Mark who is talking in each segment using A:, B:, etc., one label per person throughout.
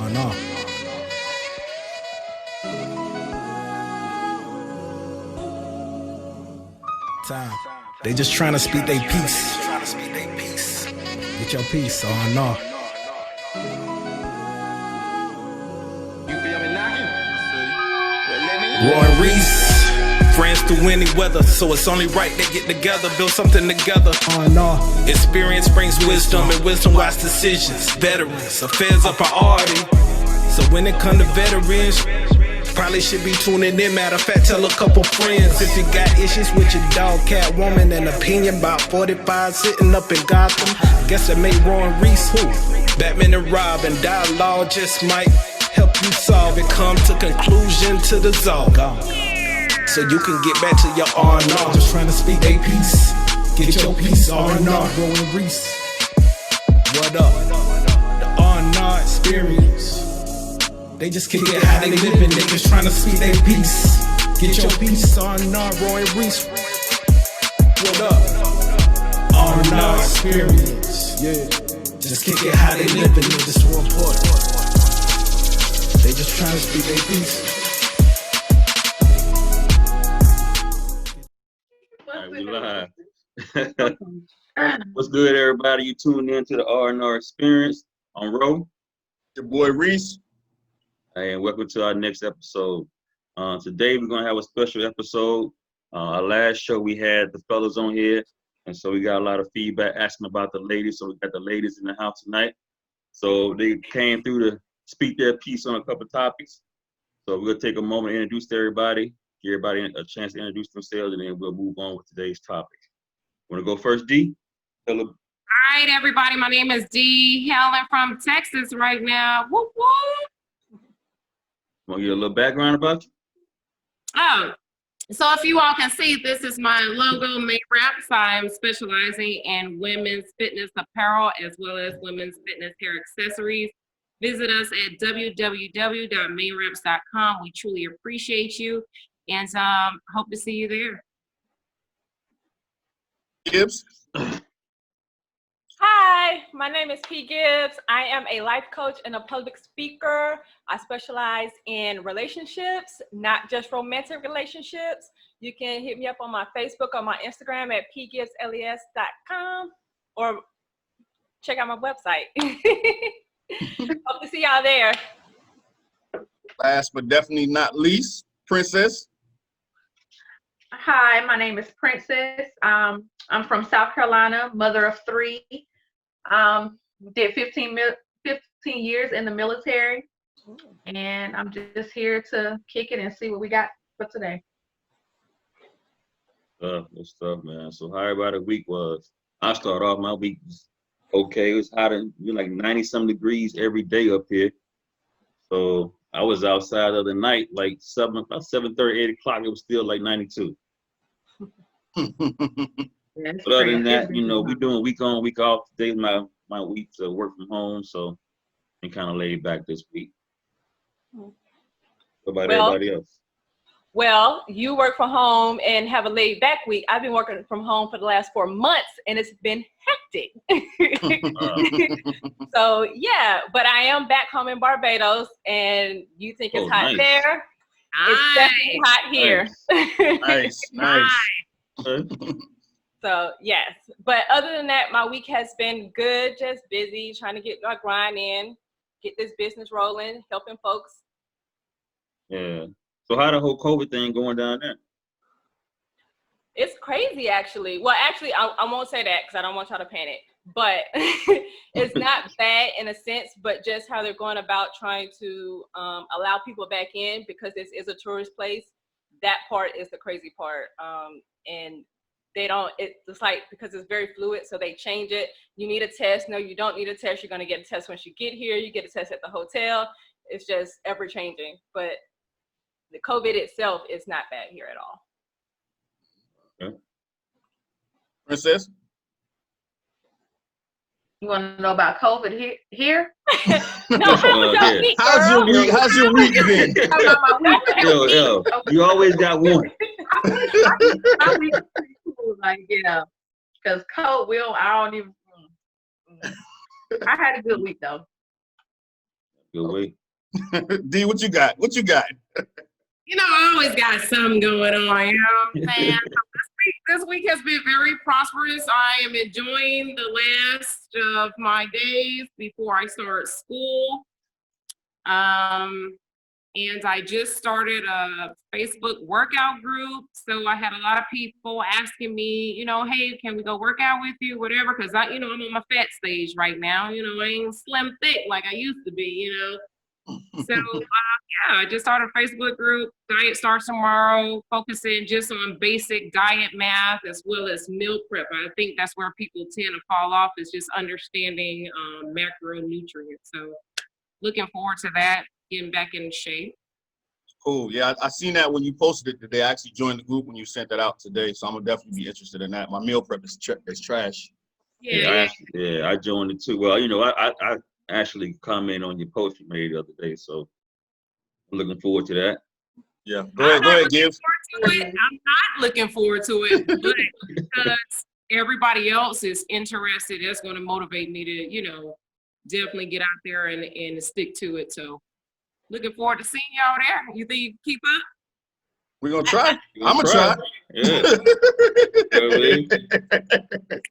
A: R&R. Time. They just trying to speak their peace. Get your peace, R&R. Roy and Reese, friends through any weather, so it's only right they get together, build something together. R&R. Experience brings wisdom, and wisdom wise decisions. Veterans, affairs a priority. So when it come to veterans, probably should be tuning in. Matter of fact, tell a couple friends. If you got issues with your dog, cat, woman, an opinion about 45 sitting up in Gotham, guess that made Roy and Reese who? Batman and Robin, dialogue just might help you solve it. Come to conclusion to dissolve, so you can get back to your R&R. Just trying to speak a piece. Get your piece, R&R. Roy and Reese. What up? The R&R Xperience. They just kick it how they living, they just trying to speak their peace. Get your peace, R&R, Roy and Reese. What up? R&R Xperience. Yeah. Just kick it how they living, niggas so important. They just trying to speak their peace.
B: Alright, we live. What's good, everybody? You tuned in to the R&R Xperience on Ro.
C: Your boy Reese.
B: And welcome to our next episode. Today we're gonna have a special episode. Our last show we had the fellas on here, and so we got a lot of feedback asking about the ladies. So we got the ladies in the house tonight. So they came through to speak their piece on a couple topics. So we're gonna take a moment to introduce everybody, give everybody a chance to introduce themselves, and then we'll move on with today's topic. Wanna go first, D?
D: All right, everybody. My name is D. Helen from Texas right now. Whoop whoop.
B: Want to get a little background about you?
D: Oh, so if you all can see, this is my logo, Main Wraps. I'm specializing in women's fitness apparel as well as women's fitness hair accessories. Visit us at www.mainwraps.com. We truly appreciate you, and hope to see you there.
C: Gibbs.
E: Hi, my name is P. Gibbs. I am a life coach and a public speaker. I specialize in relationships, not just romantic relationships. You can hit me up on my Facebook or my Instagram at pgibbsles.com or check out my website. Hope to see y'all there.
C: Last but definitely not least, Princess.
F: Hi, my name is Princess. I'm from South Carolina, mother of 3. Did 15 years in the military, and I'm just here to kick it and see what we got for today.
B: Good stuff, man. So how everybody's week was? I started off my week okay. It was hot and like 90-some degrees every day up here. So I was outside the other night, like about 7:30, 8 o'clock. It was still like 92. But other than that, we doing week on, week off. Today's my week to work from home, so I'm kind of laid back this week. What about everybody else?
E: Well, you work from home and have a laid back week. I've been working from home for the last 4 months, and it's been hectic. So yeah, but I am back home in Barbados, and you think it's hot
B: nice.
E: There? It's definitely hot here.
C: Nice.
E: So yes, but other than that, my week has been good, just busy, trying to get my grind in, get this business rolling, helping folks.
B: Yeah. So how the whole COVID thing going down there?
E: It's crazy, actually. Well, actually, I won't say that because I don't want y'all to panic, but it's not bad in a sense, but just how they're going about trying to allow people back in because this is a tourist place. That part is the crazy part. And they don't, it's like, because it's very fluid, so they change it. You need a test. No, you don't need a test. You're going to get a test once you get here. You get a test at the hotel. It's just ever changing. But the COVID itself is not bad here at all.
B: Okay.
C: Princess.
F: You want to know about COVID here?
E: No,
C: How's your week? How's your week been?
B: Yo, you always got one.
F: My week is pretty cool, because COVID, I don't even. I had a good week though.
B: Good way.
C: D, what you got? What you got?
D: You know, I always got something going on, you know what I'm saying? So this week has been very prosperous. I am enjoying the last of my days before I start school. And I just started a Facebook workout group. So I had a lot of people asking me, you know, hey, can we go work out with you, whatever? Because I'm on my fat stage right now. You know, I ain't slim thick like I used to be, you know. So yeah, I just started a Facebook group. Diet starts tomorrow, focusing just on basic diet math as well as meal prep. I think that's where people tend to fall off, is just understanding macronutrients. So looking forward to that, getting back in shape.
C: Cool. Yeah, I seen that when you posted it today. I actually joined the group when you sent that out today, so I'm gonna definitely be interested in that. My meal prep is trash.
B: Yeah, I joined it too. Well, you know, I actually commented on your post you made the other day, so I'm looking forward to that.
C: Yeah, go ahead, Gibbs.
D: I'm not looking forward to it, but because everybody else is interested, that's going to motivate me to, you know, definitely get out there and stick to it. So looking forward to seeing y'all there. You think you can keep up?
C: We're gonna try. I'm gonna try.
B: Yeah.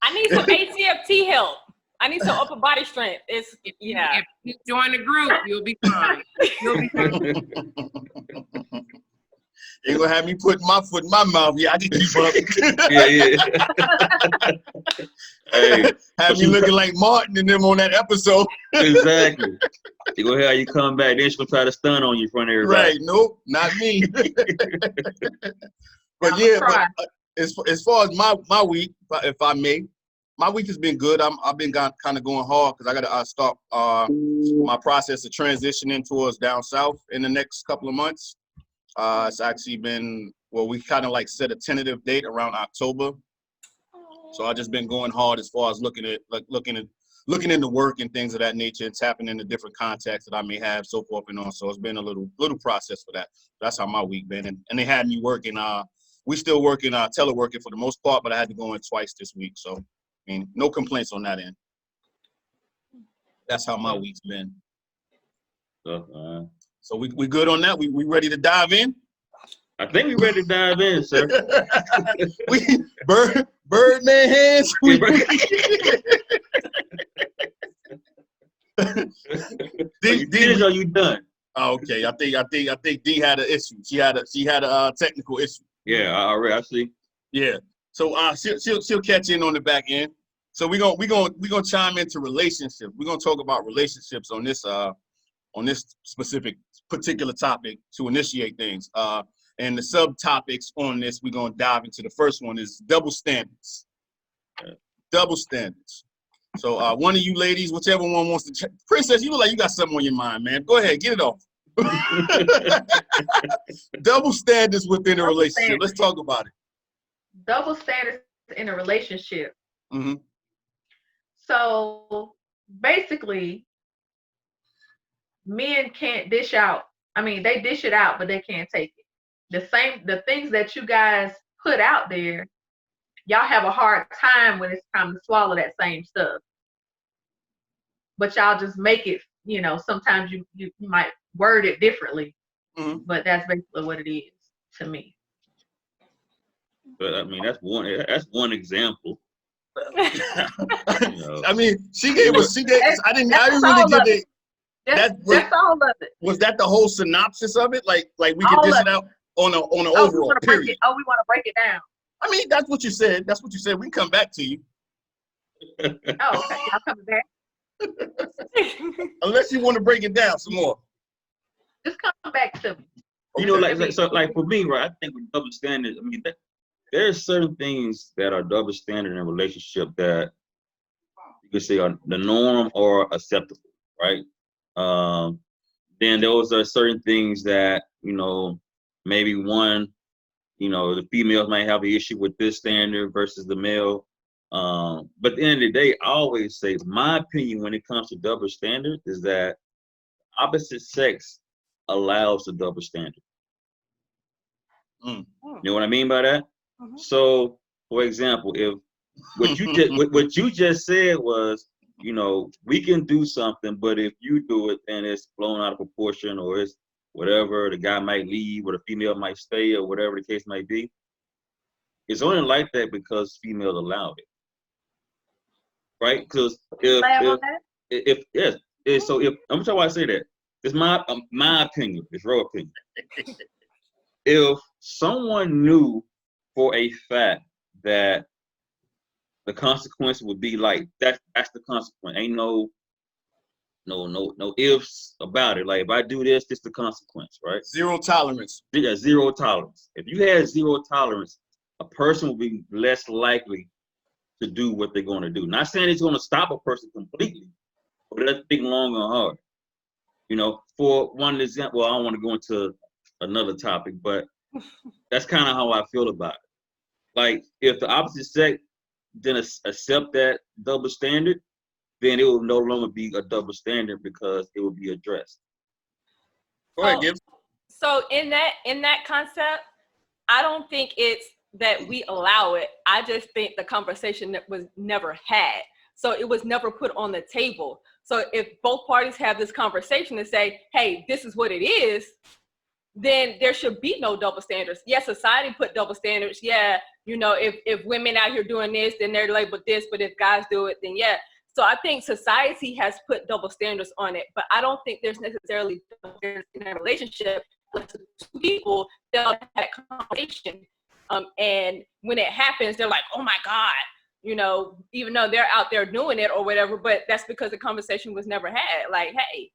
E: I need some ACFT help. I need some upper body strength. If you
D: join the group, you'll be fine. You'll be fine.
C: You're gonna have me putting my foot in my mouth. Yeah, I can keep up.
B: Hey,
C: have me looking like Martin and them on that episode.
B: Exactly. You're gonna have you come back, then she's gonna try to stun on you in front of everybody.
C: Right, nope, not me. But yeah, as far as my week, if I may, my week has been good. I've been kind of going hard because I got to start my process of transitioning towards down south in the next couple of months. It's actually been, well, we kind of like set a tentative date around October. So I've just been going hard as far as looking into work and things of that nature and tapping into different contacts that I may have, so forth and on. So it's been a little process for that. That's how my week been. And they had me working. We still working teleworking for the most part, but I had to go in twice this week. So I mean, no complaints on that end. That's how my week's been. So we good on that? We ready to dive in?
B: I think we're ready to dive in, sir.
C: Birdman hands.
B: Are you done?
C: Okay, I think D had an issue. She had a technical issue.
B: Yeah, I see.
C: Yeah. So she'll catch in on the back end. So we're gonna chime into relationships. We're gonna talk about relationships on this specific particular topic to initiate things. And the subtopics on this, we're gonna dive into. The first one is double standards. Double standards. So one of you ladies, whichever one wants to Princess, you look like you got something on your mind, man. Go ahead, get it off. Double standards within a relationship. Let's talk about it.
F: Double standards in a relationship.
C: Mm-hmm.
F: So basically, men can't dish out. I mean, they dish it out, but they can't take it. The things that you guys put out there, y'all have a hard time when it's time to swallow that same stuff. But y'all just make it, you know, sometimes you might word it differently, but that's basically what it is to me.
B: But I mean, that's one example.
C: I mean, she gave us. I didn't really get it. That's
F: all of it.
C: Was that the whole synopsis of it? Like we could dish it out on an overall period.
F: We want to break it down.
C: I mean, that's what you said. That's what you said. We can come back to you.
F: Oh, okay. Y'all coming back?
C: Unless you want to break it down some more.
F: Just come back to me.
B: You know, like for me, right? I think with double standards, I mean, there's certain things that are double standard in a relationship that you could say are the norm or acceptable, right? Then those are certain things that, you know, maybe one, you know, the females might have an issue with this standard versus the male. But at the end of the day, I always say my opinion when it comes to double standard is that opposite sex allows the double standard. You know what I mean by that? So, for example, if what you just said was you know, we can do something, but if you do it and it's blown out of proportion or it's whatever, the guy might leave or the female might stay or whatever the case might be, it's only like that because females allowed it, right? Because if yes, so if I'm talking why I say that, it's my opinion, it's raw opinion. If someone knew for a fact that the consequence would be like that's the consequence. Ain't no ifs about it. Like if I do this, this the consequence, right?
C: Zero tolerance.
B: Yeah, zero tolerance. If you had zero tolerance, a person will be less likely to do what they're going to do. Not saying it's going to stop a person completely, but let's think long and hard. You know, for one example, I don't want to go into another topic, but that's kind of how I feel about it. Like if the opposite sex didn't accept that double standard, then it will no longer be a double standard because it will be addressed.
C: Go ahead, Gibbs.
E: So in that concept, I don't think it's that we allow it. I just think the conversation that was never had. So it was never put on the table. So if both parties have this conversation and say, hey, this is what it is, then there should be no double standards. Yes, society put double standards. Yeah, you know, if women out here doing this, then they're labeled this, but if guys do it, then yeah. So I think society has put double standards on it, but I don't think there's necessarily double standards in a relationship with two people that have that conversation. And when it happens, they're like, oh my God, you know, even though they're out there doing it or whatever, but that's because the conversation was never had. Like, hey,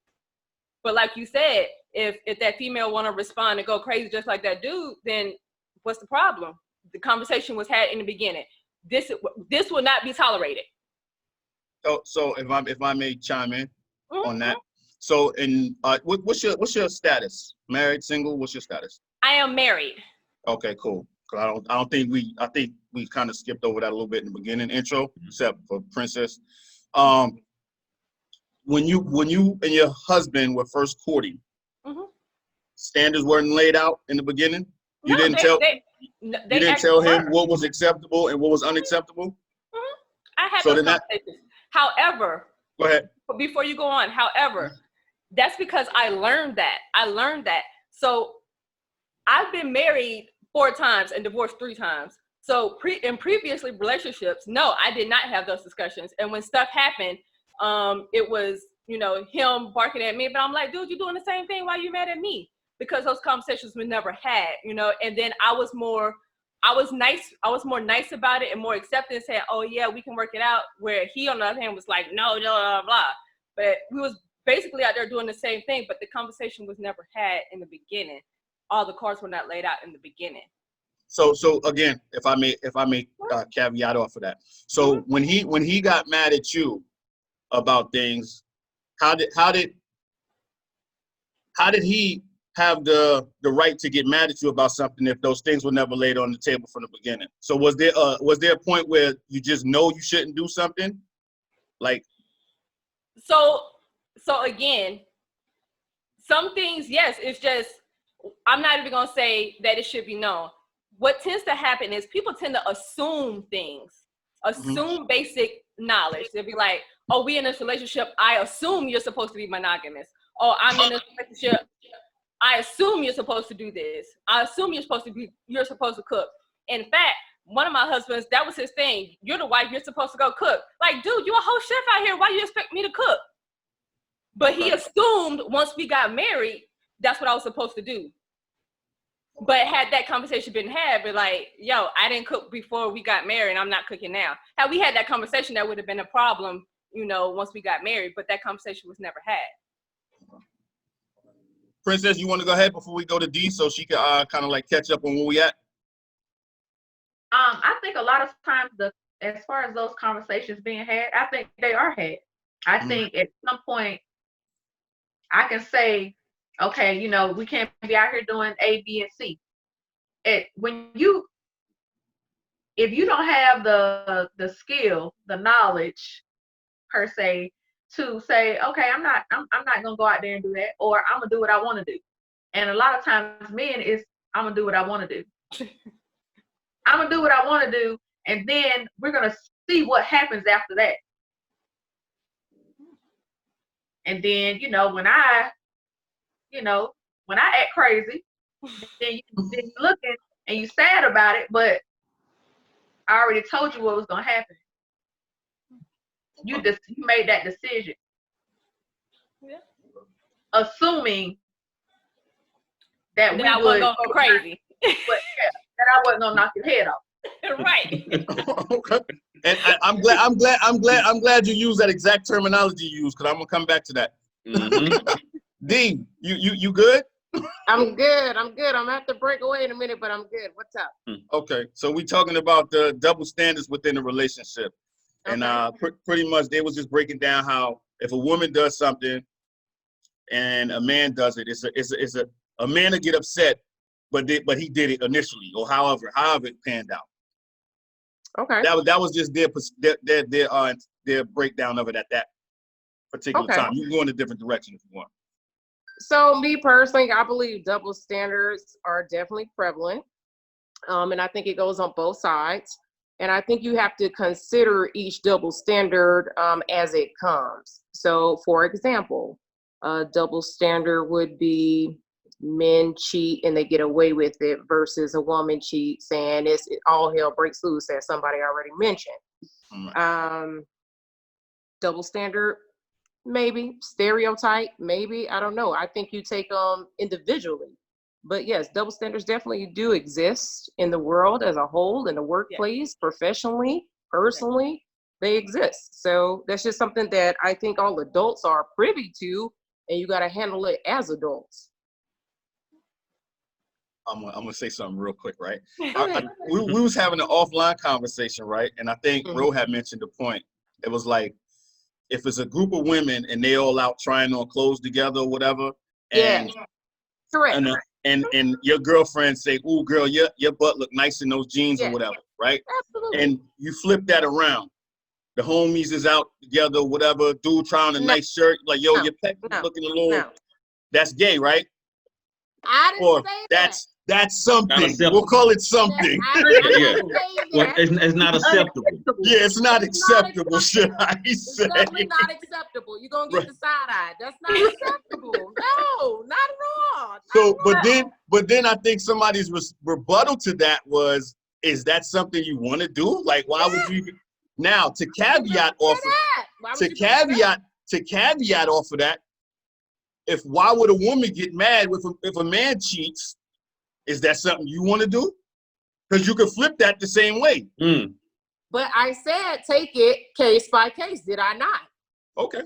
E: but like you said, if that female want to respond and go crazy just like that dude, then what's the problem? The conversation was had in the beginning. This will not be tolerated.
C: So if I may chime in on that. So what's your status? Married, single? What's your status?
E: I am married.
C: Okay, cool. Cause I think we kind of skipped over that a little bit in the beginning intro, except for Princess. When you and your husband were first courting, standards weren't laid out in the beginning. You didn't tell him what was acceptable and what was unacceptable.
E: I had those conversations. However,
C: go ahead.
E: Before you go on, however, that's because I learned that. So I've been married 4 times and divorced 3 times. So in previously relationships, no, I did not have those discussions. And when stuff happened, it was, you know, him barking at me, but I'm like, dude, you're doing the same thing. Why are you mad at me? Because those conversations were never had, you know. And then I was more nice about it and more accepting, saying, oh yeah, we can work it out. Where he, on the other hand, was like, no, blah, blah, blah. But we was basically out there doing the same thing, but the conversation was never had in the beginning. All the cards were not laid out in the beginning.
C: So again, if I may caveat off of that. So when he got mad at you about things, how did he have the right to get mad at you about something if those things were never laid on the table from the beginning? So was there a point where you just know you shouldn't do something? Like,
E: so again, some things, yes, it's just, I'm not even gonna say that it should be known. What tends to happen is people tend to assume things, assume basic knowledge. They'll be like, oh, we in this relationship, I assume you're supposed to be monogamous. Oh, I'm in this relationship, I assume you're supposed to do this. I assume you're supposed to cook. In fact, one of my husbands, that was his thing. You're the wife, you're supposed to go cook. Like, dude, you a whole chef out here. Why you expect me to cook? But he assumed once we got married, that's what I was supposed to do. But had that conversation been had, but like, yo, I didn't cook before we got married, and I'm not cooking now. Had we had that conversation, that would have been a problem, you know, once we got married, but that conversation was never had.
C: Princess, you want to go ahead before we go to D so she can kind of like catch up on where we at?
F: I think a lot of times as far as those conversations being had, I think they are had. I think at some point I can say, okay, you know, we can't be out here doing A, B, and C. If you don't have the skill, the knowledge per se, to say, okay, I'm not gonna go out there and do that, or I'm gonna do what I want to do. And a lot of times men is, I'm gonna do what I want to do. I'm gonna do what I want to do, and then we're gonna see what happens after that. And then, when I act crazy, then you looking and you sad about it, but I already told you what was gonna happen. You made that decision.
E: Yeah.
F: Assuming that
E: I wasn't gonna go crazy.
F: That I wasn't gonna knock your head off.
E: Right.
C: Okay. And I'm glad you use that exact terminology you use, because I'm gonna come back to that.
B: Mm-hmm.
C: Dean, you good?
D: I'm good. I'm gonna have to break away in a minute, but I'm good. What's up?
C: Okay, so we talking about the double standards within the relationship, and pretty much they was just breaking down how if a woman does something and a man does it, it's a man to get upset, but he did it initially, or however it panned out.
D: Okay.
C: That was just their breakdown of it at that particular time. You can go in a different direction if you want.
D: So me personally, I believe double standards are definitely prevalent. And I think it goes on both sides. And I think you have to consider each double standard as it comes. So for example, a double standard would be men cheat and they get away with it versus a woman cheats and all hell breaks loose, as somebody already mentioned. Double standard, maybe. Stereotype, maybe. I don't know. I think you take them individually. But yes, double standards definitely do exist in the world as a whole, in the workplace, professionally, personally, they exist. So that's just something that I think all adults are privy to, and you got to handle it as adults.
C: I'm gonna say something real quick, right? We was having an offline conversation, right? And I think Ro had mentioned the point. It was like, if it's a group of women and they all out trying on clothes together or whatever, and
D: correct.
C: And your girlfriend say, "Ooh, girl, your butt look nice in those jeans," or whatever, right?
D: Absolutely.
C: And you flip that around. The homies is out together, whatever. Dude trying a nice shirt, like, yo, your pec looking a little. No. That's gay, right?
D: I didn't say that.
C: That's something. We'll call it something.
B: Well, it's not acceptable.
C: Yeah, it's not acceptable. Should I say?
D: It's definitely not acceptable. You're gonna get the side eye. That's not acceptable. No, not at all.
C: So, but then I think somebody's rebuttal to that was, is that something you want to do? Like, why would you even? Now, to caveat off of that, why would a woman get mad if a man cheats? Is that something you want to do? Because you can flip that the same way.
D: But I said take it case by case. Did I not?
C: Okay.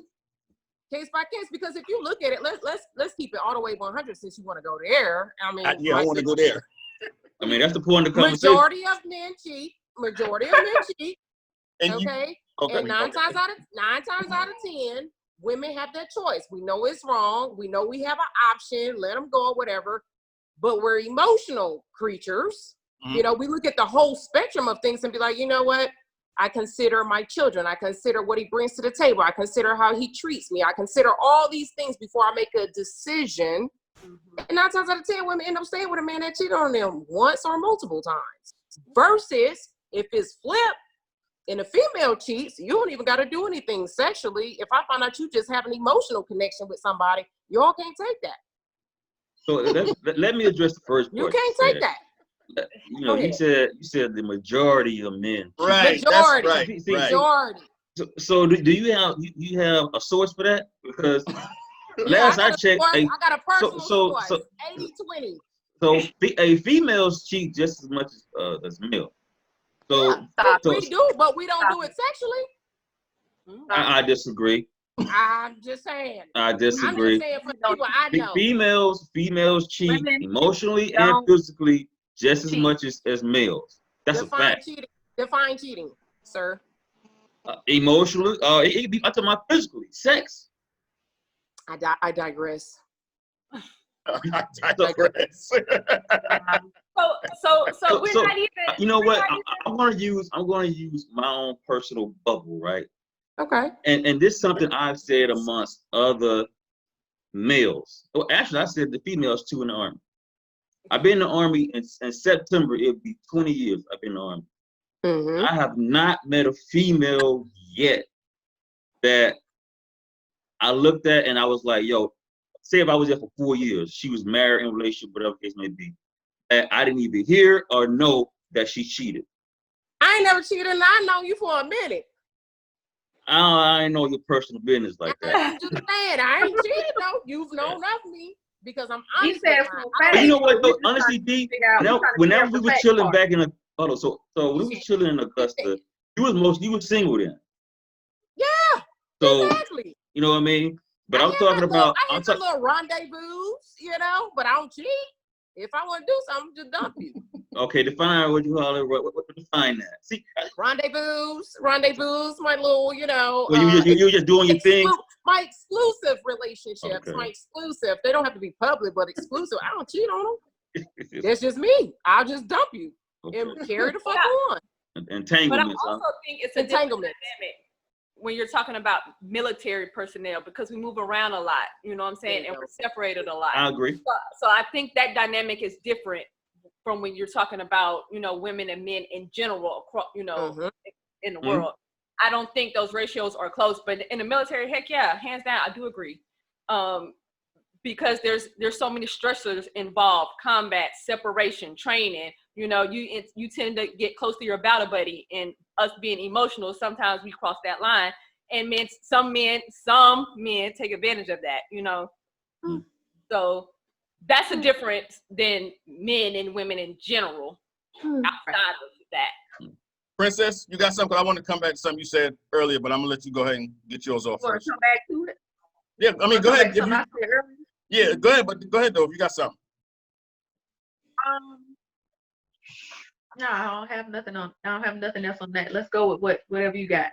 D: Case by case, because if you look at it, let's keep it all the way 100 since you want to go there. I mean,
C: I want to go there.
B: I mean, that's the point of the conversation.
D: Majority of men cheat. And and nine times out of 10, women have that choice. We know it's wrong. We know we have an option. Let them go, whatever. But we're emotional creatures. We look at the whole spectrum of things and be like, you know what? I consider my children. I consider what he brings to the table. I consider how he treats me. I consider all these things before I make a decision. And 9 times out of 10, women end up staying with a man that cheated on them once or multiple times. Versus if it's flipped and a female cheats, you don't even got to do anything sexually. If I find out you just have an emotional connection with somebody, you all can't take that.
B: So let me address the first part.
D: You can't take that.
B: You said the majority of men.
C: Right.
D: Majority.
C: That's right.
D: Majority.
B: So do you have a source for that? Because last I checked,
D: I got a personal source. 80-20.
B: So females cheat just as much as males. So
D: we do, but we don't do it sexually.
B: I disagree.
D: I'm just saying.
B: I disagree.
D: I'm just saying for people I know.
B: Females cheat emotionally and physically just as much as males. That's a fact.
D: Define cheating, sir.
B: Emotionally, it could be up to my physically, sex.
D: I digress.
B: I
E: digress. So we're not even.
B: You know what? I'm going to use my own personal bubble, right?
D: Okay.
B: And this is something I've said amongst other males. Well, actually, I said the females too in the Army. I've been in the Army in September. It'll be 20 years I've been in the Army. I have not met a female yet that I looked at and I was like, yo, say if I was there for 4 years, she was married in a relationship, whatever the case may be, and I didn't even hear or know that she cheated.
G: I ain't never cheated, and I know you for a minute.
B: I ain't know your personal business like that.
G: I'm just saying, I ain't cheated, though. You've known of me because I'm
F: He
G: honest.
F: said
G: with
F: for
G: mine.
F: a fact.
B: But you know what,
F: We
B: though?
F: just
B: Honestly,
F: trying to
B: D,
F: figure out- we trying to
B: whenever
F: figure
B: we
F: out
B: were
F: the fact
B: chilling
F: part.
B: back in so when we was chilling in Augusta, you was single then.
G: Yeah,
B: So
G: exactly.
B: you know what I mean? But I'm
G: I
B: talking about
G: had my little rendezvous, you know, but I don't cheat. If I want to do something, just dump you.
B: okay, define what you call it. What define that? See,
G: Rendezvous, my little, you know.
B: well, you just doing your thing.
G: My exclusive relationships,
B: Okay.
G: my exclusive. They don't have to be public, but exclusive. I don't cheat on them. That's just me. I'll just dump you and carry the fuck on.
E: But I
B: Entanglements.
E: also think it's a different
G: Entanglement.
E: dynamic when you're talking about military personnel because we move around a lot, you know what I'm saying? And we're separated a lot.
B: I agree.
E: So I think that dynamic is different from when you're talking about, you know, women and men in general, you know, in the world. I don't think those ratios are close, but in the military, heck yeah, hands down, I do agree. Because there's so many stressors involved: combat, separation, training. You know, you tend to get close to your battle buddy, and us being emotional, sometimes we cross that line. And some men take advantage of that. You know, so that's a difference than men and women in general. Outside of that.
C: Princess, you got something? I want to come back to something you said earlier, but I'm gonna let you go ahead and get yours off
F: You want
C: first.
F: to come back to it?
C: Yeah, I mean, go ahead. If you,
F: I said earlier?
C: yeah, go ahead, but go ahead though if you got something.
F: No, I don't have nothing else on that. Let's go with whatever you got.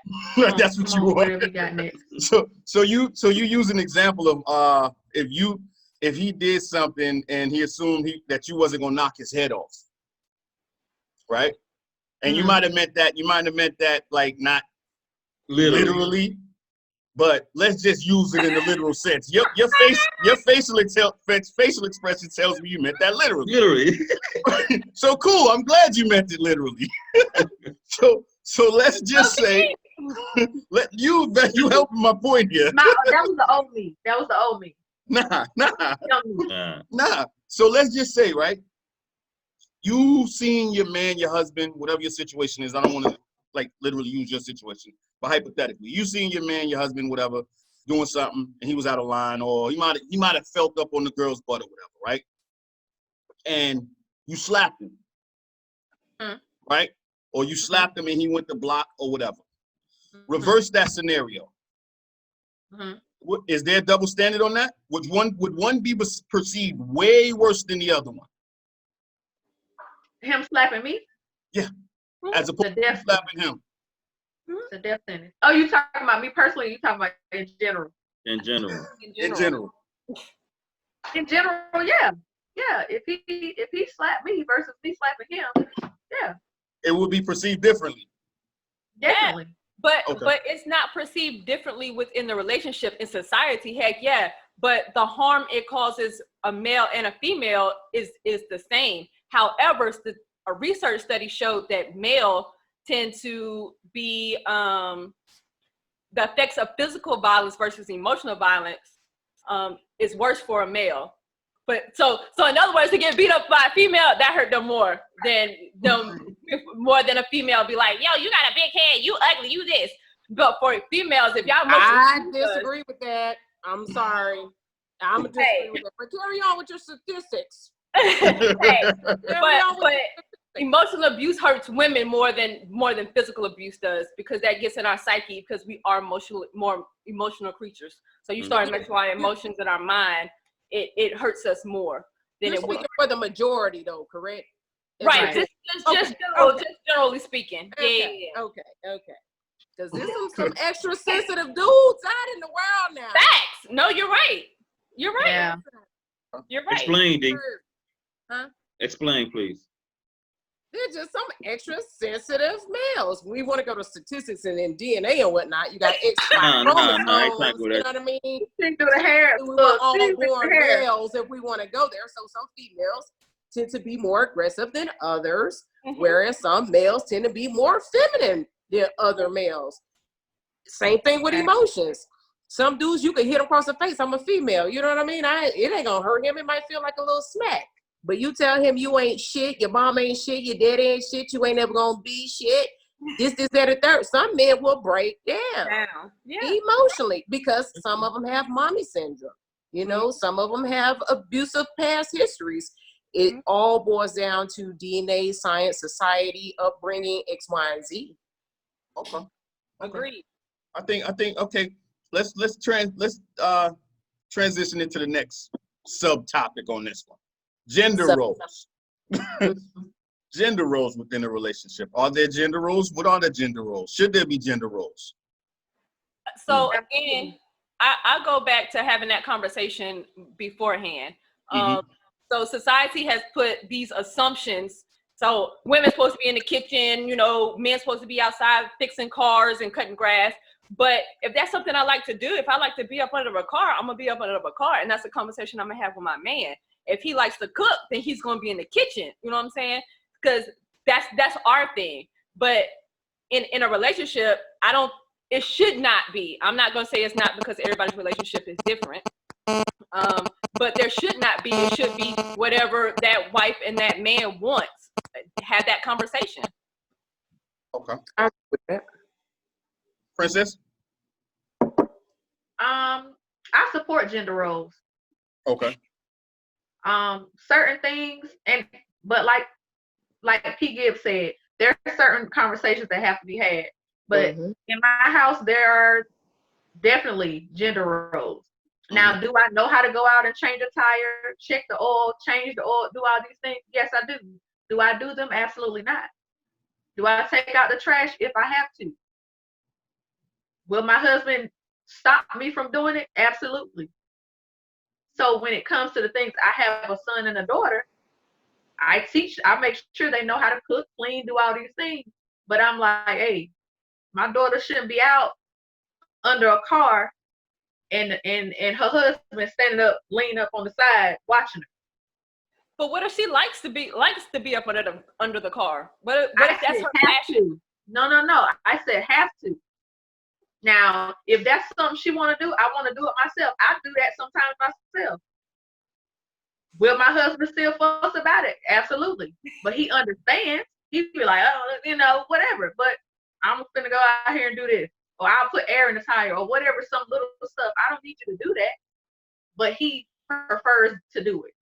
C: That's what you want.
F: Whatever you got next.
C: So you use an example of if he did something and he assumed that you wasn't gonna knock his head off, right? And you might have meant that like not literally, but let's just use it in the literal sense. Your facial expression tells me you meant that literally.
B: Literally.
C: So cool. I'm glad you meant it literally. So let's just say, let you help my point here.
F: Nah, that was the old me. That was the old me.
C: Nah. So let's just say, right? You seeing your man, your husband, whatever your situation is. I don't want to like literally use your situation, but hypothetically, you seeing your man, your husband, whatever, doing something, and he was out of line, or he might have felt up on the girl's butt or whatever, right? And you slapped him, right? Or you slapped him and he went to block or whatever. Reverse that scenario. Is there a double standard on that? Would one be perceived way worse than the other one?
F: Him slapping me?
C: Yeah. As opposed to slapping him.
F: The death sentence. Oh, you talking about me personally? Or you talking about in general?
B: In general.
C: In general.
F: In general, yeah. Yeah. If he slapped me versus me slapping him, yeah.
C: It would be perceived differently.
F: Definitely.
E: But it's not perceived differently within the relationship in society. Heck yeah. But the harm it causes a male and a female is the same. However, a research study showed that male tend to be the effects of physical violence versus emotional violence is worse for a male. But so in other words, to get beat up by a female, that hurt them more than a female be like, yo, you got a big head, you ugly, you this. But for females, if y'all
G: I disagree with that. I'm sorry. I'm gonna disagree with that. But carry on with your statistics.
E: but emotional abuse hurts women more than physical abuse does, because that gets in our psyche, because we are more emotional creatures. So you start messing with our emotions in our mind, it hurts us more than it would.
G: For the majority, though, correct?
E: Right. Just generally speaking.
G: Okay. Yeah. Okay. Because there's some extra sensitive dudes out in the world now.
E: Facts. No, you're right. You're right.
F: Yeah.
E: You're right.
B: Explain, D.
G: Huh?
B: Explain, please.
G: They're just some extra sensitive males. We want to go to statistics and then DNA and whatnot. You got extra chromosomes, you know what I mean?
F: Think through the hair.
G: We want all born males if we want to go there. So some females tend to be more aggressive than others, whereas some males tend to be more feminine than other males. Same thing with emotions. Some dudes, you can hit him across the face. I'm a female. You know what I mean? It ain't gonna hurt him. It might feel like a little smack. But you tell him you ain't shit, your mom ain't shit, your dad ain't shit, you ain't ever gonna be shit. This, that, and third. Some men will break down emotionally because some of them have mommy syndrome. You know, some of them have abusive past histories. It all boils down to DNA, science, society, upbringing, X, Y, and Z.
C: Okay.
E: Agreed.
C: I think okay. Let's transition into the next subtopic on this one. Gender roles. Gender roles within a relationship. Are there gender roles? What are the gender roles? Should there be gender roles?
E: So again, I go back to having that conversation beforehand. So society has put these assumptions. So women's supposed to be in the kitchen, you know, men's supposed to be outside fixing cars and cutting grass. But if that's something I like to do, if I like to be up under a car, I'm gonna be up under a car, and that's a conversation I'm gonna have with my man. If he likes to cook, then he's gonna be in the kitchen. You know what I'm saying? Because that's our thing. But in a relationship, it should not be. I'm not gonna say it's not because everybody's relationship is different. But there should not be. It should be whatever that wife and that man wants. Have that conversation.
C: Okay.
G: I agree with that.
C: Princess?
F: I support gender roles.
C: Okay.
F: Certain things, but like P. Gibbs said, there are certain conversations that have to be had. But in my house, there are definitely gender roles. Now, do I know how to go out and change a tire, check the oil, change the oil, do all these things? Yes, I do. Do I do them? Absolutely not. Do I take out the trash if I have to? Will my husband stop me from doing it? Absolutely. So when it comes to the things, I have a son and a daughter, I make sure they know how to cook, clean, do all these things. But I'm like, hey, my daughter shouldn't be out under a car and her husband standing up, leaning up on the side, watching her.
E: But what if she likes to be up under the car? What if that's her passion?
F: No. I said have to. Now, if that's something she want to do, I want to do it myself. I do that sometimes myself. Will my husband still fuss about it? Absolutely. But he understands. He'd be like, oh, you know, whatever. But I'm going to go out here and do this. Or I'll put air in the tire or whatever, some little stuff. I don't need you to do that. But he prefers to do it.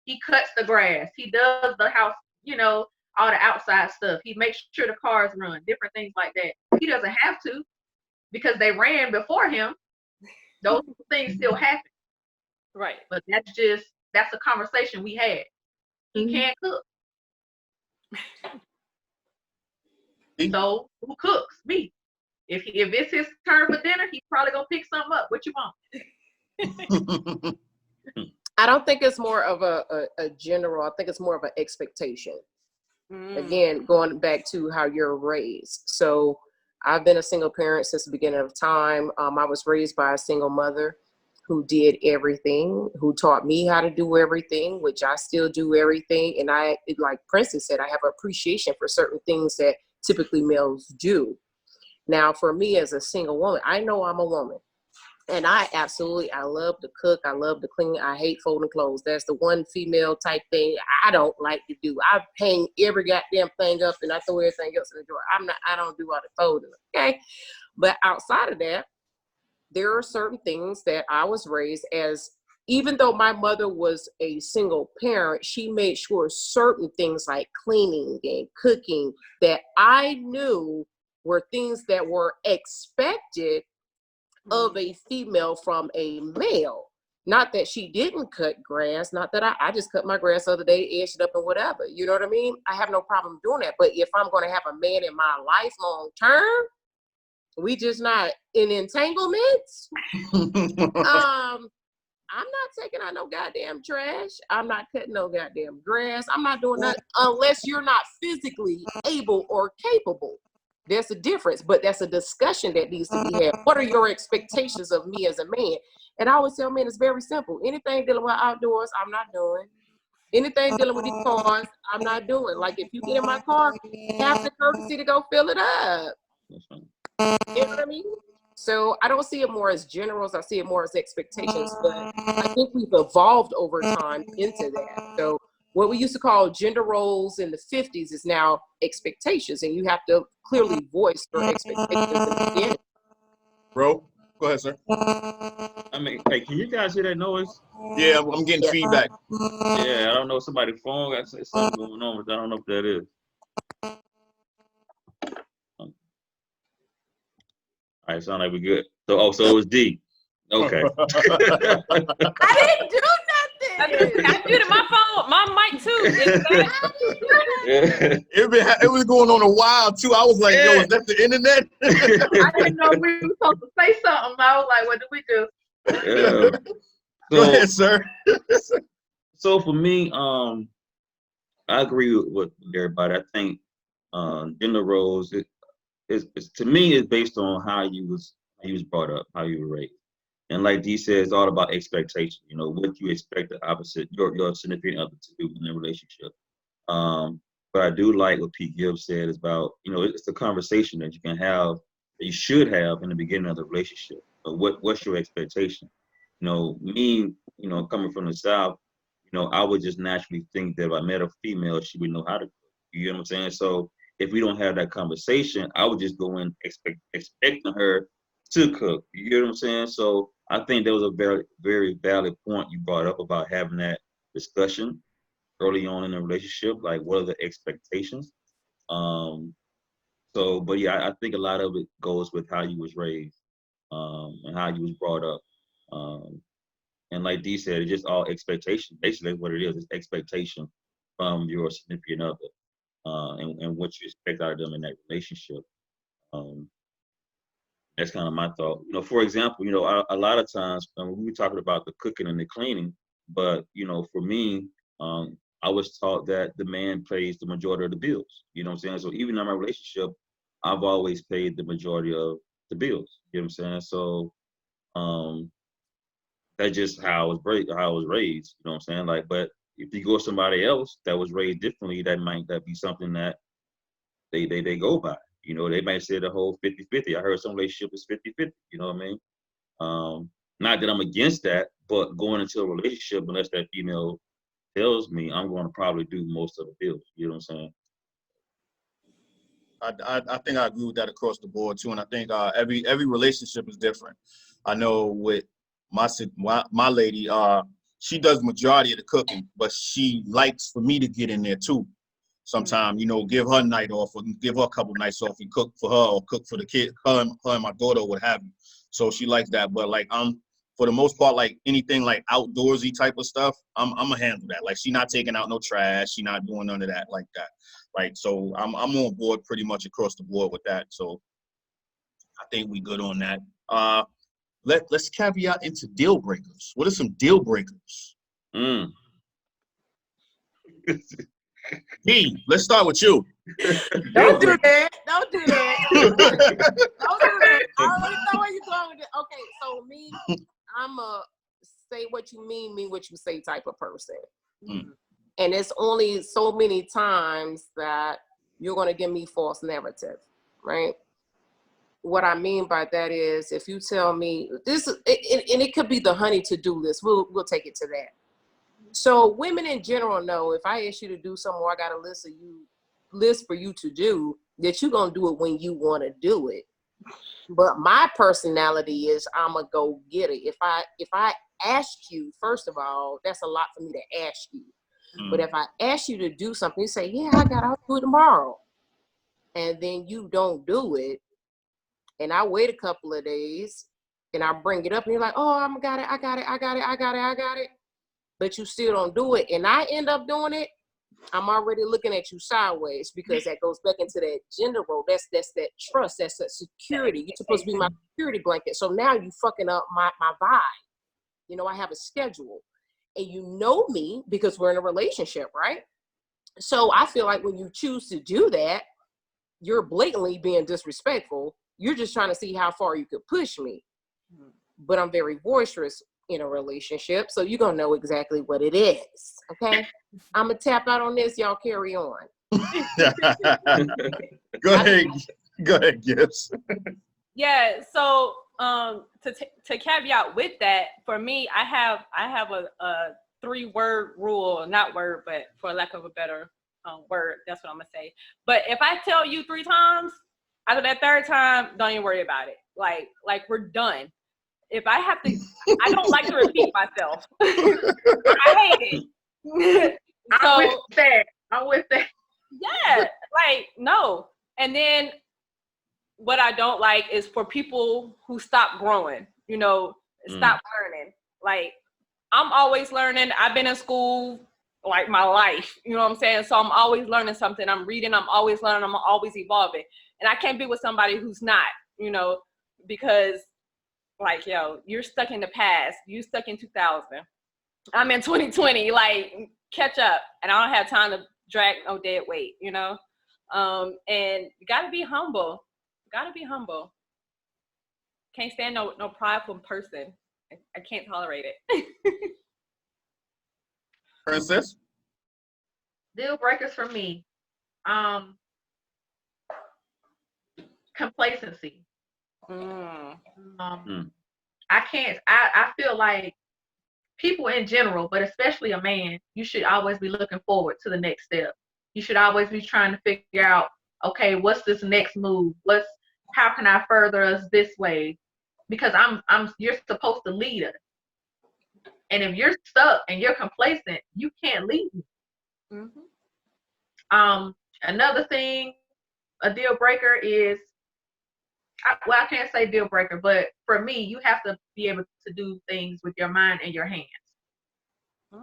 F: He cuts the grass. He does the house, you know, all the outside stuff. He makes sure the cars run, different things like that. He doesn't have to because they ran before him. Those things still happen.
E: Right.
F: But that's a conversation we had. He can't cook. So who cooks? Me. If it's his turn for dinner, he's probably gonna pick something up. What you want?
G: I don't think it's more of a general. I think it's more of an expectation. Again, going back to how you're raised. So I've been a single parent since the beginning of time. I was raised by a single mother who did everything, who taught me how to do everything, which I still do everything. And like Princess said, I have appreciation for certain things that typically males do. Now, for me as a single woman, I know I'm a woman. And I love to cook. I love to clean. I hate folding clothes. That's the one female type thing I don't like to do. I hang every goddamn thing up and I throw everything else in the drawer. I don't do all the folding, okay? But outside of that, there are certain things that I was raised as, even though my mother was a single parent, she made sure certain things like cleaning and cooking that I knew were things that were expected of a female from a male. Not that she didn't cut grass, not that I just cut my grass the other day, edged it up and whatever. You know what I mean? I have no problem doing that. But if I'm going to have a man in my life long term, we just not in entanglements. I'm not taking out no goddamn trash. I'm not cutting no goddamn grass. I'm not doing that unless you're not physically able or capable. There's a difference, but that's a discussion that needs to be had. What are your expectations of me as a man? And I always tell men it's very simple. Anything dealing with outdoors, I'm not doing. Anything dealing with these cars, I'm not doing. Like if you get in my car, have the courtesy to go fill it up. You know what I mean? So I don't see it more as generals. I see it more as expectations. But I think we've evolved over time into that. So what we used to call gender roles in the 50s is now expectations, and you have to clearly voice your expectations in the beginning.
C: Bro, go ahead, sir.
B: I mean, hey, can you guys hear that noise?
C: Yeah, I'm getting feedback.
B: Yeah, I don't know. Somebody's phone got something going on, but I don't know what that is. All right, sound like we're good. So it was D. Okay.
F: I didn't do nothing.
E: I muted my phone, my mic too.
C: It was going on a while too. I was like, yo, is that the internet?
F: I didn't know we were supposed to say something. I was like, what do we do?
B: Yeah.
C: Go ahead, sir.
B: So for me, I agree with everybody. I think gender roles, to me, is based on how you was brought up, how you were raised. And like Dee said, it's all about expectation. You know, what you expect the opposite, your significant other to do in a relationship. But I do like what Pete Gibbs said is about, you know, it's a conversation that you can have, that you should have in the beginning of the relationship. But what's your expectation? You know, me, you know, coming from the South, you know, I would just naturally think that if I met a female, she would know how to cook. You know what I'm saying? So if we don't have that conversation, I would just go in expecting her to cook. You get what I'm saying? So I think that was a very, very valid point you brought up about having that discussion early on in the relationship. Like, what are the expectations? But yeah, I think a lot of it goes with how you was raised, and how you was brought up. And like Dee said, it's just all expectation. Basically, that's what it is. It's expectation from your significant other, and what you expect out of them in that relationship. That's kind of my thought. You know, for example, you know, a lot of times we were talking about the cooking and the cleaning, but you know, for me, I was taught that the man pays the majority of the bills. You know what I'm saying? So even in my relationship, I've always paid the majority of the bills. You know what I'm saying? So that's just how I was raised. You know what I'm saying? Like, but if you go with somebody else that was raised differently, that might not be something that they go by. You know, they might say the whole 50-50. I heard some relationship is 50-50. You know what I mean? Not that I'm against that, but going into a relationship, unless that female tells me, I'm going to probably do most of the bills. You know what I'm saying?
C: I think I agree with that across the board too, and I think every relationship is different. I know with my lady, she does majority of the cooking, but she likes for me to get in there too. Sometimes, you know, give her a night off or give her a couple nights off and cook for her or cook for the kid, her and my daughter, or what have you. So she likes that. But like for the most part, like anything like outdoorsy type of stuff, I'm gonna handle that. Like she not taking out no trash, she not doing none of that like that. Like so I'm on board pretty much across the board with that. So I think we good on that. Let's caveat into deal breakers. What are some deal breakers? D, let's start with you.
G: Don't do that. Don't do that. Don't do that. I already know where you're going with it. Okay, so me, I'm a say what you mean what you say type of person. And it's only so many times that you're going to give me false narrative, right? What I mean by that is if you tell me this, and it could be the honey to-do list. We'll take it to that. So women in general know if I ask you to do something or I got a list for you to do, that you're going to do it when you want to do it. But my personality is I'm going to go get it. If I ask you, first of all, that's a lot for me to ask you. But if I ask you to do something, you say, yeah, I'll do it tomorrow. And then you don't do it. And I wait a couple of days and I bring it up and you're like, oh, I got it. But you still don't do it. And I end up doing it. I'm already looking at you sideways because that goes back into that gender role. That's that trust. That's that security. You're supposed to be my security blanket. So now you fucking up my vibe. You know, I have a schedule. And you know me because we're in a relationship, right? So I feel like when you choose to do that, you're blatantly being disrespectful. You're just trying to see how far you could push me. But I'm very boisterous in a relationship, so you're going to know exactly what it is, okay? I'm going to tap out on this. Y'all carry on.
C: Go ahead, Gibbs.
E: Yeah, so to caveat with that, for me, I have a 3-word rule, not word, but for lack of a better word, that's what I'm gonna say. But if I tell you 3 times, after that 3rd time, don't even worry about it. Like we're done. If I have to, I don't like to repeat myself. I hate it.
F: I'm with that.
E: Yeah, like no. And then what I don't like is for people who stop growing, stop learning. Like I'm always learning. I've been in school like my life, you know what I'm saying? So I'm always learning something. I'm reading, I'm always learning, I'm always evolving. And I can't be with somebody who's not, because like, you're stuck in the past. You stuck in 2000. I'm in 2020, like catch up. And I don't have time to drag no dead weight, and you gotta be humble. Can't stand no prideful person. I can't tolerate it.
C: Princess?
F: Deal breakers for me. Complacency. I feel like people in general, but especially a man, you should always be looking forward to the next step. You should always be trying to figure out, okay, what's this next move? How can I further us this way? Because you're supposed to lead us. And if you're stuck and you're complacent, you can't lead me. Another thing, a deal breaker is, I can't say deal breaker, but for me, you have to be able to do things with your mind and your hands.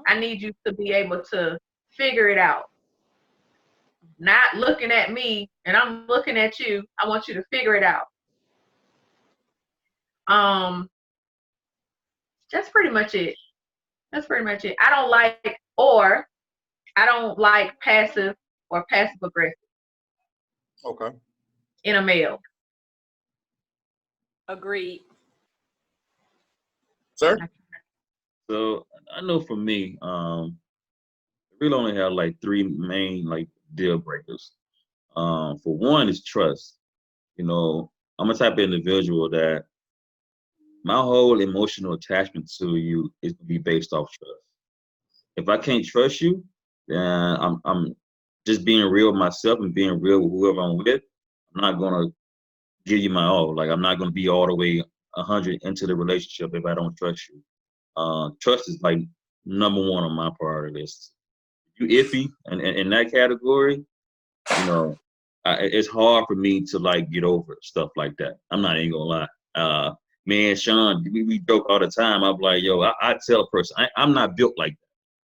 F: I need you to be able to figure it out. Not looking at me and I'm looking at you. I want you to figure it out. That's pretty much it. I don't like passive or passive aggressive.
C: Okay.
F: In a male.
E: Agreed.
C: Sir?
B: So I know for me, we only have like 3 main like deal breakers. For one is trust. I'm a type of individual that my whole emotional attachment to you is to be based off trust. If I can't trust you, then I'm just being real with myself and being real with whoever I'm with. I'm not gonna give you my all. Like I'm not gonna be all the way 100 into the relationship if I don't trust you. Trust is like number 1 on my priority list. If you iffy and in that category, it's hard for me to like get over stuff like that. I'm not even gonna lie. Me and Sean, we joke all the time. I'm like, yo, I tell a person, I'm not built like that.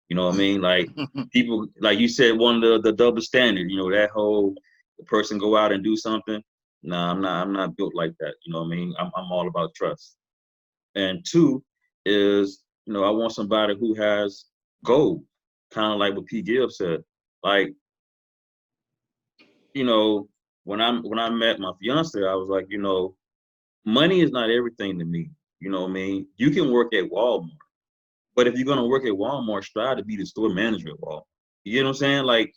B: You know what I mean? Like people, like you said, one of the double standard. That whole the person go out and do something. Nah, I'm not built like that. You know what I mean? I'm all about trust. And 2 is, I want somebody who has goals, kind of like what P. Gibbs said. Like, when I met my fiance, I was like, money is not everything to me. You know what I mean? You can work at Walmart, but if you're gonna work at Walmart, strive to be the store manager at Walmart. You know what I'm saying? Like,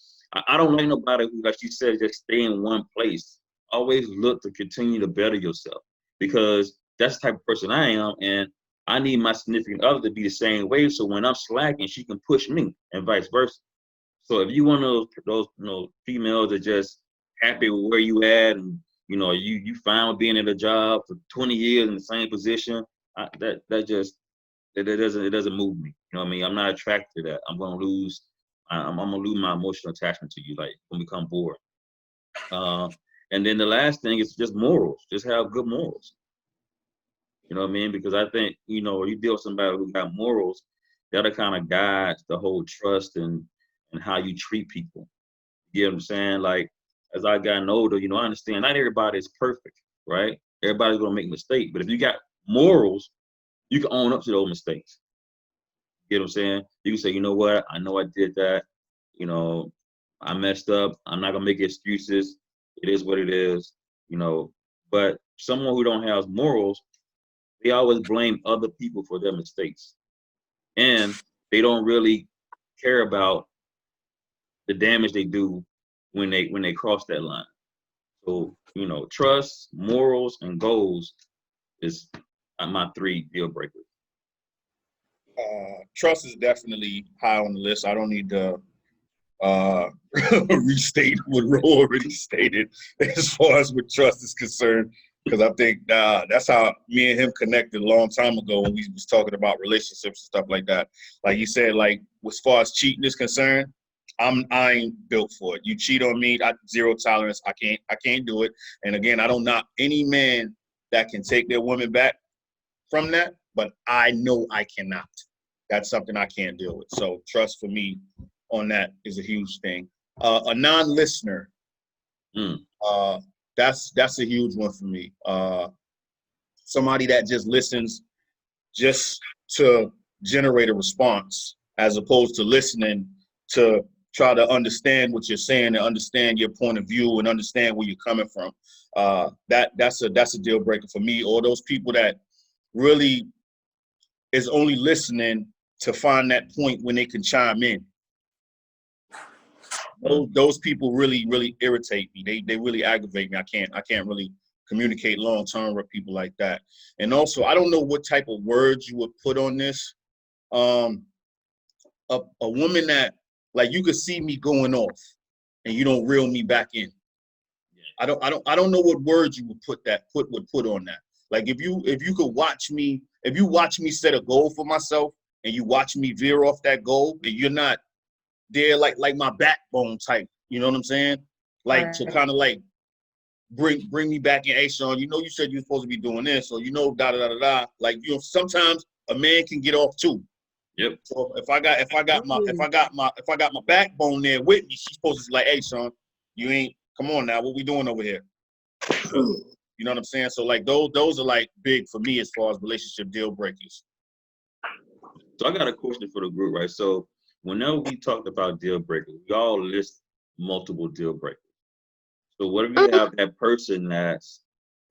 B: I don't like nobody who, like you said, just stay in one place. Always look to continue to better yourself, because that's the type of person I am, and I need my significant other to be the same way. So when I'm slacking, she can push me, and vice versa. So if you one of those females that just happy with where you at, and you found being at a job for 20 years in the same position, that doesn't move me. You know what I mean? I'm not attracted to that. I'm gonna lose my emotional attachment to you. Like, I'm gonna become bored. And then the last thing is just morals. Just have good morals. You know what I mean? Because I think, you deal with somebody who got morals, that'll kind of guide the whole trust and how you treat people. You know what I'm saying? Like, as I gotten older, I understand not everybody is perfect, right? Everybody's gonna make mistakes. But if you got morals, you can own up to those mistakes. You know what I'm saying? You can say, you know what? I know I did that. I messed up. I'm not gonna make excuses. It is what it is. But someone who don't have morals, they always blame other people for their mistakes, and they don't really care about the damage they do when they cross that line. So trust, morals, and goals is my 3 deal breakers.
C: Trust is definitely high on the list. I don't need to restate what Ro already stated as far as what trust is concerned, because I think that's how me and him connected a long time ago when we was talking about relationships and stuff like that. Like you said, like as far as cheating is concerned, I ain't built for it. You cheat on me, I zero tolerance. I can't do it. And again, I don't knock any man that can take their woman back from that, but I know I cannot. That's something I can't deal with. So trust for me on that is a huge thing. A non-listener, that's a huge one for me. Somebody that just listens just to generate a response, as opposed to listening to try to understand what you're saying and understand your point of view and understand where you're coming from. That's a deal breaker for me. Or those people that really is only listening to find that point when they can chime in. Those people really, really irritate me. They really aggravate me. I can't really communicate long term with people like that. And also, I don't know what type of words you would put on this. A woman that, like, you could see me going off and you don't reel me back in. I don't know what words you would put on that. Like if you could watch me, if you watch me set a goal for myself and you watch me veer off that goal and you're not there like my backbone type, you know what I'm saying? Like to kind of like bring me back in. Hey, Sean, you know you said you're supposed to be doing this, or you know da da da da da. Like, you know, sometimes a man can get off too.
B: Yep.
C: So if I got my backbone there with me, she's supposed to be like, hey, Sean, you ain't, come on now, what we doing over here? You know what I'm saying? So like those are like big for me as far as relationship deal breakers.
B: So I got a question for the group, right? So whenever we talked about deal breakers, we all list multiple deal breakers. So what if you have that person that's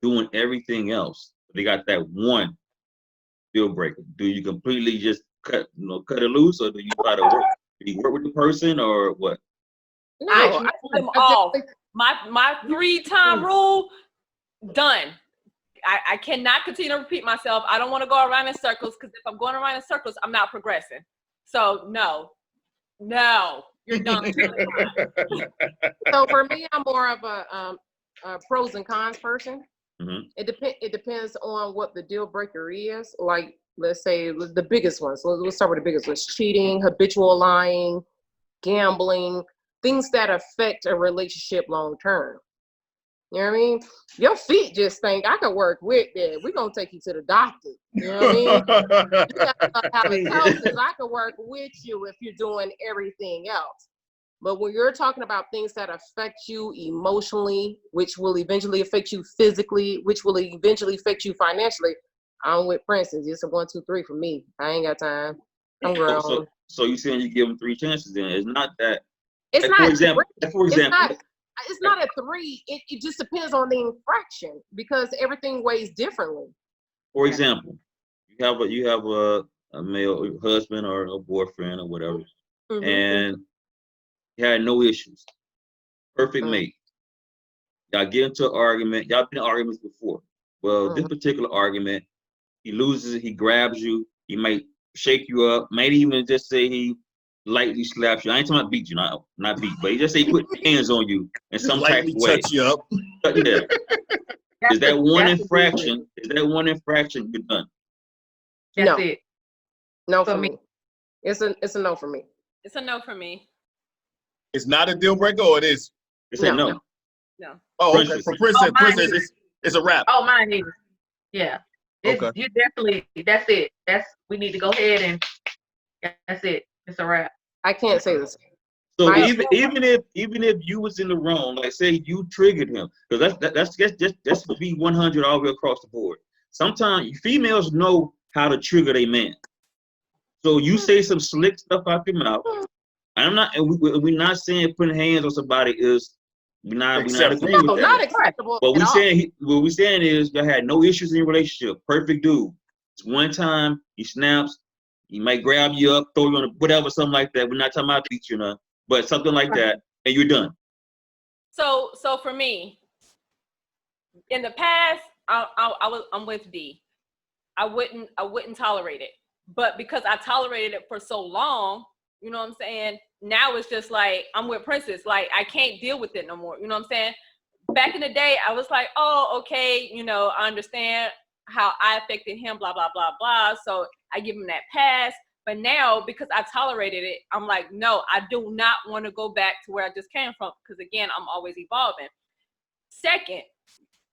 B: doing everything else, but they got that one deal breaker? Do you completely just cut it loose, or do you try to work? Do you work with the person, or what?
E: I cut them off. My 3-time rule, done. I cannot continue to repeat myself. I don't want to go around in circles, because if I'm going around in circles, I'm not progressing. So no, you're done.
G: So for me, I'm more of a pros and cons person.
B: Mm-hmm.
G: It depends on what the deal breaker is. Like, let's say the biggest ones. Let's start with the biggest ones: cheating, habitual lying, gambling, things that affect a relationship long term. You know what I mean? Your feet just think, I could work with that. We're going to take you to the doctor. You know what I mean? You got halitosis. I could work with you if you're doing everything else. But when you're talking about things that affect you emotionally, which will eventually affect you physically, which will eventually affect you financially, I'm with Princess. It's a 1, 2, 3 for me. I ain't got time. I'm grown.
B: So you saying you give them 3 chances? Then it's not that.
G: It's
B: like,
G: not.
B: For example,
G: it's not a 3. It just depends on the infraction, because everything weighs differently.
B: For example, you have a male husband or a boyfriend or whatever,
G: Mm-hmm.
B: and you had no issues. Perfect mate. Y'all get into an argument. Y'all been in arguments before. Well, this particular argument, he loses it. He grabs you. He might shake you up. Might even just say he lightly slaps you. I ain't talking about beat you, not beat, but he just say he put hands on you in some type of way.
C: Touch you up.
B: Yeah. Is that one infraction? Is that one infraction? You're done.
F: That's it.
G: No for me. It's a no for me.
E: It's a no for me.
C: It's not a deal breaker, or it is?
B: It's a no.
E: No.
C: Oh, okay. For Princess, it's a wrap.
F: Oh, mine is. Yeah.
C: Okay.
F: You definitely, that's it. We need to go ahead and that's it. It's a wrap.
G: I can't say this.
B: So even if you was in the wrong, like say you triggered him, because that's just to be 100 all the way across the board. Sometimes females know how to trigger their man. So you say some slick stuff out your mouth. We're not saying putting hands on somebody is we're not agreeing with that.
G: Not acceptable.
B: What we're saying is you had no issues in your relationship. Perfect dude. It's one time he snaps. He might grab you up, throw you on whatever, something like that. We're not talking about beat you, but something like that, and you're done.
E: So for me, in the past, I'm with D. I wouldn't tolerate it. But because I tolerated it for so long, you know what I'm saying? Now it's just like I'm with Princess. Like I can't deal with it no more. You know what I'm saying? Back in the day, I was like, oh, okay, you know, I understand how I affected him, blah, blah, blah, blah. So I give him that pass. But now, because I tolerated it, I'm like, no, I do not want to go back to where I just came from. Because again, I'm always evolving. Second,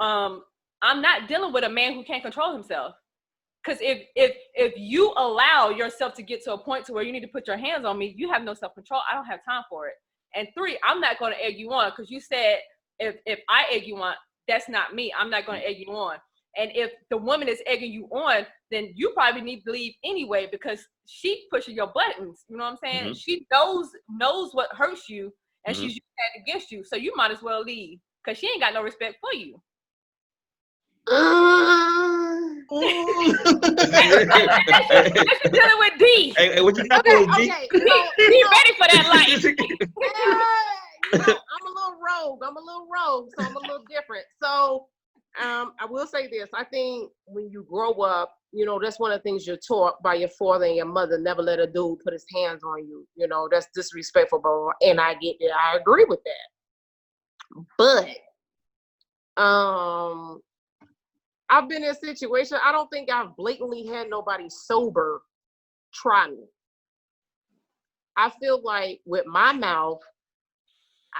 E: I'm not dealing with a man who can't control himself. Because if you allow yourself to get to a point to where you need to put your hands on me, you have no self-control. I don't have time for it. And three, I'm not going to egg you on, because you said if I egg you on, that's not me. I'm not going to egg you on. And if the woman is egging you on, then you probably need to leave anyway, because she pushing your buttons. You know what I'm saying?
B: Mm-hmm.
E: She knows what hurts you, and
B: Mm-hmm.
E: she's using that against you. So you might as well leave, because she ain't got no respect for you. You're dealing with D.
B: Hey, what you got
G: Okay,
B: for us, D?
G: okay.
E: Be ready for that life.
G: I'm a little rogue, so I'm a little different. So I will say this. I think when you grow up, you know, that's one of the things you're taught by your father and your mother. Never let a dude put his hands on you. You know, that's disrespectful, bro. And I get that. I agree with that. But I've been in a situation, I don't think I've blatantly had nobody sober try me. I feel like with my mouth,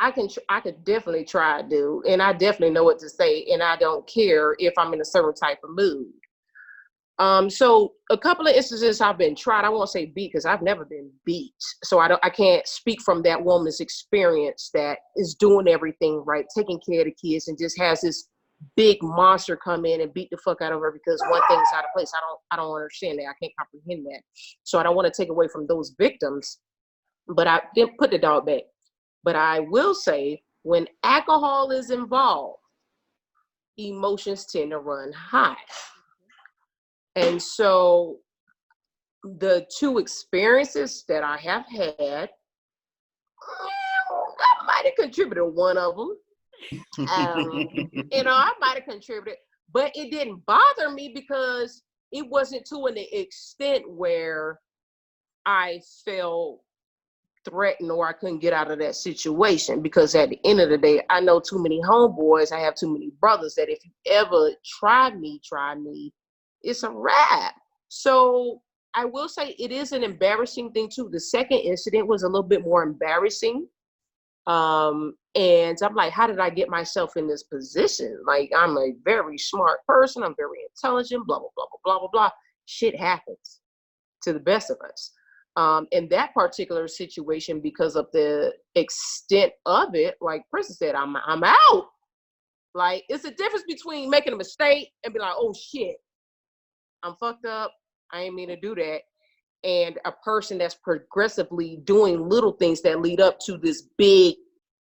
G: I could definitely try, dude. And I definitely know what to say. And I don't care if I'm in a certain type of mood. So a couple of instances I've been tried. I won't say beat because I've never been beat. So I can't speak from that woman's experience that is doing everything right, taking care of the kids, and just has this big monster come in and beat the fuck out of her because one thing's out of place. I don't understand that. I can't comprehend that. So I don't want to take away from those victims, but I didn't put the dog back. But I will say when alcohol is involved, emotions tend to run high. And so the two experiences that I have had, I might have contributed one of them. You know, I might have contributed, but it didn't bother me because it wasn't to an extent where I felt threatened or I couldn't get out of that situation. Because at the end of the day, I know too many homeboys, I have too many brothers that if you ever try me, it's a wrap. So I will say it is an embarrassing thing too. The second incident was a little bit more embarrassing. And I'm like, how did I get myself in this position? Like, I'm a very smart person. I'm very intelligent, blah, blah, blah, blah, blah, blah, blah. Shit happens to the best of us. In that particular situation, because of the extent of it, like Princess said, I'm out. Like, it's a difference between making a mistake and be like, oh shit, I'm fucked up. I ain't mean to do that. And a person that's progressively doing little things that lead up to this big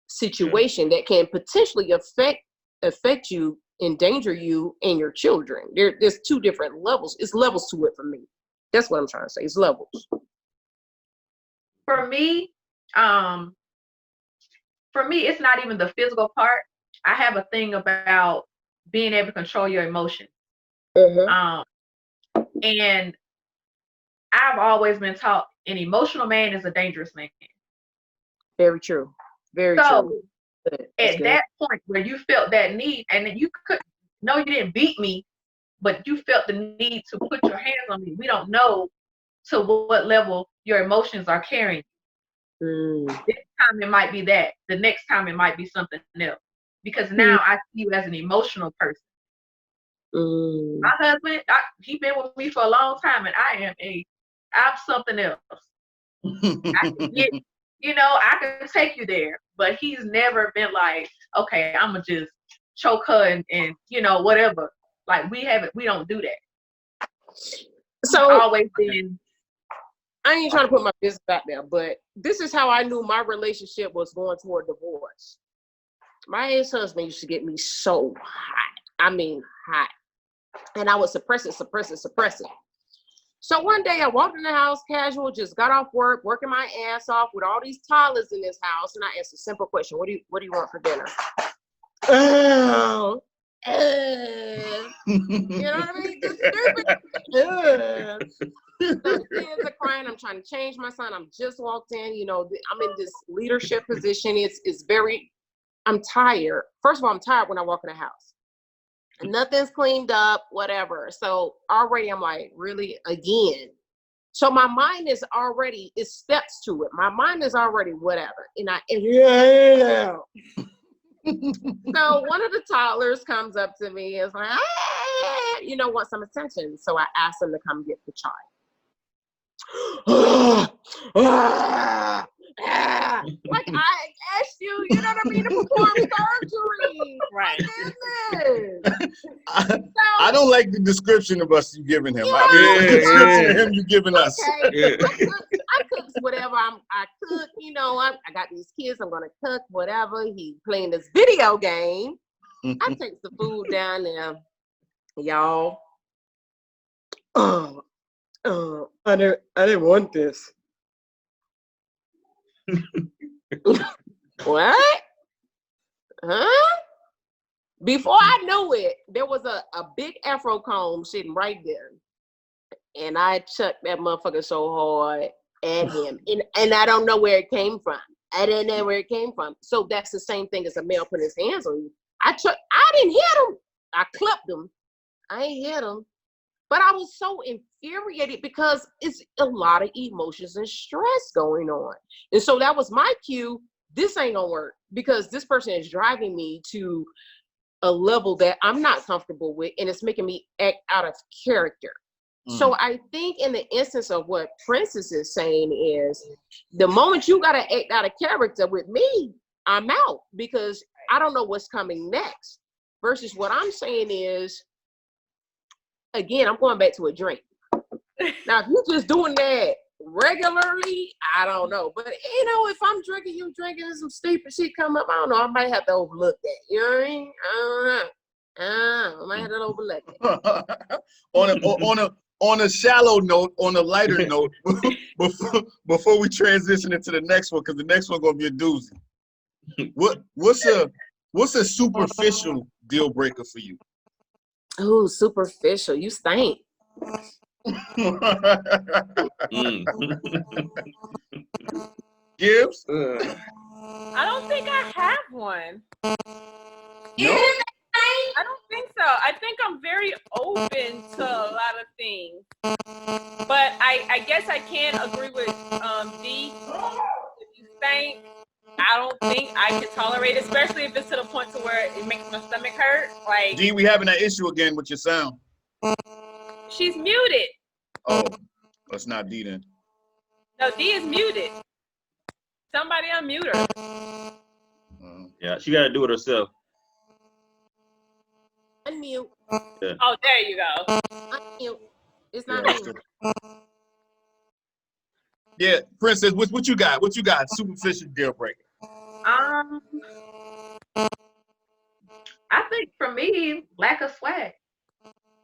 G: situation that can potentially affect you, endanger you and your children. There's two different levels. It's levels to it for me. That's what I'm trying to say. It's levels.
F: For me, it's not even the physical part. I have a thing about being able to control your emotions. And I've always been taught an emotional man is a dangerous man.
G: Very true. Very true.
F: At that point where you felt that need, and then you you didn't beat me, but you felt the need to put your hands on me. We don't know to what level your emotions are carrying. This time it might be that. The next time it might be something else. Because now I see you as an emotional person. My husband, he's been with me for a long time, and I'm something else. I can take you there, but he's never been like, okay, I'm gonna just choke her and whatever. Like we don't do that.
G: So
F: He's always been.
G: I ain't trying to put my business out there, but this is how I knew my relationship was going toward divorce. My ex-husband used to get me so hot. I mean, hot. And I would suppress it. So one day I walked in the house casual, just got off work, working my ass off with all these toddlers in this house. And I asked a simple question. What do you want for dinner? You know what I mean? Just stupid. The kids are crying. I'm trying to change my son. I'm just walked in. You know, I'm in this leadership position. It's very. I'm tired. First of all, I'm tired when I walk in the house. Nothing's cleaned up, whatever. So already I'm like, really, again. So my mind is already, it steps to it. My mind is already whatever. Yeah. So one of the toddlers comes up to me and is like, ah, you know, want some attention. So I asked him to come get the child. Like I asked you, you know what I mean, to perform surgery.
E: Right.
C: I don't like the description of us you giving him. I mean, the description of him you giving us.
G: Okay. I cook whatever I cook, you know, I got these kids, I'm gonna cook whatever. He playing this video game. I take the food down there, y'all. I didn't want this. What? Huh? Before I knew it, there was a big afro comb sitting right there. And I chucked that motherfucker so hard at him. And I don't know where it came from. I didn't know where it came from. So that's the same thing as a male putting his hands on you. I didn't hit him. I clipped him. I ain't hit him. But I was so infuriated because it's a lot of emotions and stress going on. And so that was my cue. This ain't gonna work because this person is driving me to a level that I'm not comfortable with, and it's making me act out of character. So I think in the instance of what Princess is saying is the moment you gotta act out of character with me, I'm out because I don't know what's coming next. Versus what I'm saying is, again, I'm going back to a drink. Now, if you're just doing that regularly, I don't know. But, you know, if I'm drinking, you drinking, and some stupid shit come up, I don't know. I might have to overlook that. You know what I mean? I don't know. I might have to overlook it.
C: On a shallow note, on a lighter note, before we transition into the next one, because the next one's going to be a doozy. What's a superficial deal breaker for you?
G: Oh, superficial. You stink.
C: Gibbs?
E: I don't think I have one.
C: No?
E: I don't think so. I think I'm very open to a lot of things. But I guess I can agree with D. If you stink, I don't think I can tolerate it, especially if it's to the point to where it makes my stomach hurt. Like,
C: D, we having that issue again with your sound.
E: she's muted.
C: Oh, that's not D then.
E: No, D is muted. Somebody unmute her.
B: Yeah, she got to do it herself.
G: Unmute.
B: Yeah.
E: Oh, there you go.
G: Unmute. It's not
C: Yeah,
G: me.
C: Yeah, Princess, what you got? What you got? Superficial deal breaker.
F: I think for me, lack of swag.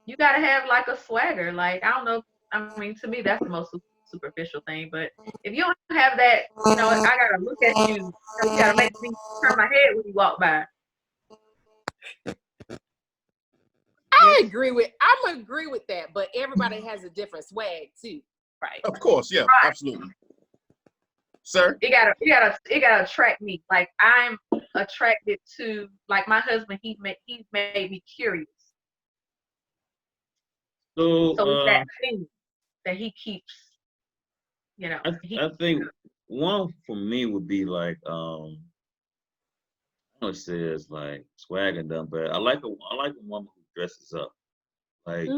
F: You gotta have like a swagger. Like, I don't know. I mean, to me, that's the most superficial thing. But if you don't have that, you know, I gotta look at you. You gotta make me turn my head when you walk by.
G: I'm agree with that, but everybody has a different swag too.
E: Right.
C: Of course, yeah,
F: Right.
C: absolutely. Sir?
F: It gotta attract me. Like, I'm attracted to, like, my husband, he's made me curious.
B: So,
F: So it's that thing that he keeps, you know.
B: I think one for me would be like, I know it says like swag and dumb, but I like a woman who dresses up, like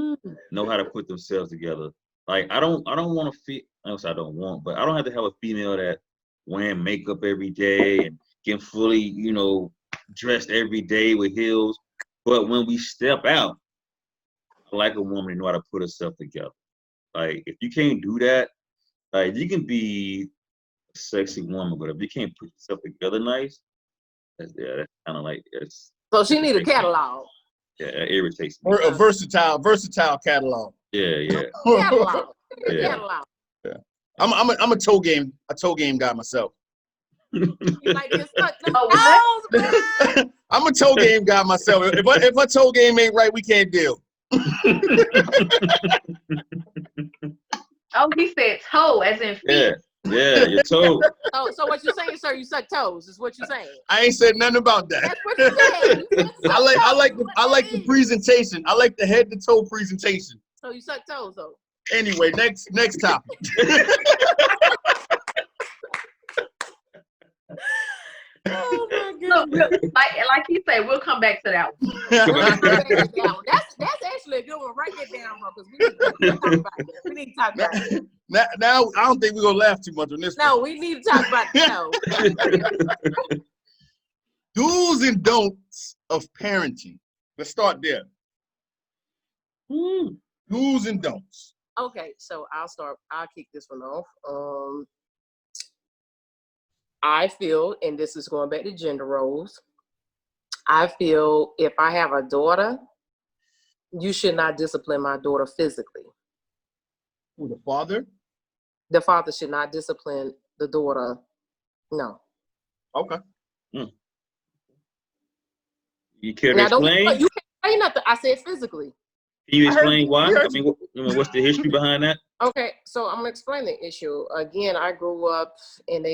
B: know how to put themselves together. Like I don't want to feel. I don't want, but I don't have to have a female that wearing makeup every day and getting fully, you know, dressed every day with heels. But when we step out, I like a woman to know how to put herself together. Like if you can't do that, like you can be a sexy woman, but if you can't put yourself together nice, that's kind of like it's.
G: So she need a catalog.
B: Yeah, it irritates me.
C: A versatile catalog.
B: Yeah.
G: Catalog.
B: Yeah.
G: Catalog.
C: Yeah. I'm a toe game guy myself.
G: You like this? Look,
F: Oh,
G: nose,
C: I'm a toe game guy myself. If my toe game ain't right, we can't deal.
F: Oh, he said toe as in feet.
B: Yeah, your toe.
G: Oh, so what you saying, sir? You suck toes, is what you saying?
C: I ain't said nothing about that.
G: That's what you said. You said suck
C: I like
G: toes.
C: the presentation. I like the head to toe presentation.
G: So you suck toes, though.
C: Anyway, next topic.
G: Oh my
F: Look,
G: goodness.
F: like he said, we'll come back to that one.
G: That's actually a good one. Write that down, bro, because we need to talk about that. We need to talk about that.
C: Now I don't think we're gonna laugh too much on this.
G: No, we need to talk about that.
C: Do's and don'ts of parenting. Let's start there. Do's and don'ts.
G: Okay, so I'll kick this one off. I feel, and this is going back to gender roles, I feel if I have a daughter, you should not discipline my daughter physically.
C: Who, the father?
G: The father should not discipline the daughter. No.
C: Okay.
B: You care to
G: Now,
B: explain?
G: you can't say nothing. I said physically.
B: Can you explain why?
C: you heard
B: I mean, what's the history behind that?
G: Okay, so I'm gonna explain the issue. Again, I grew up in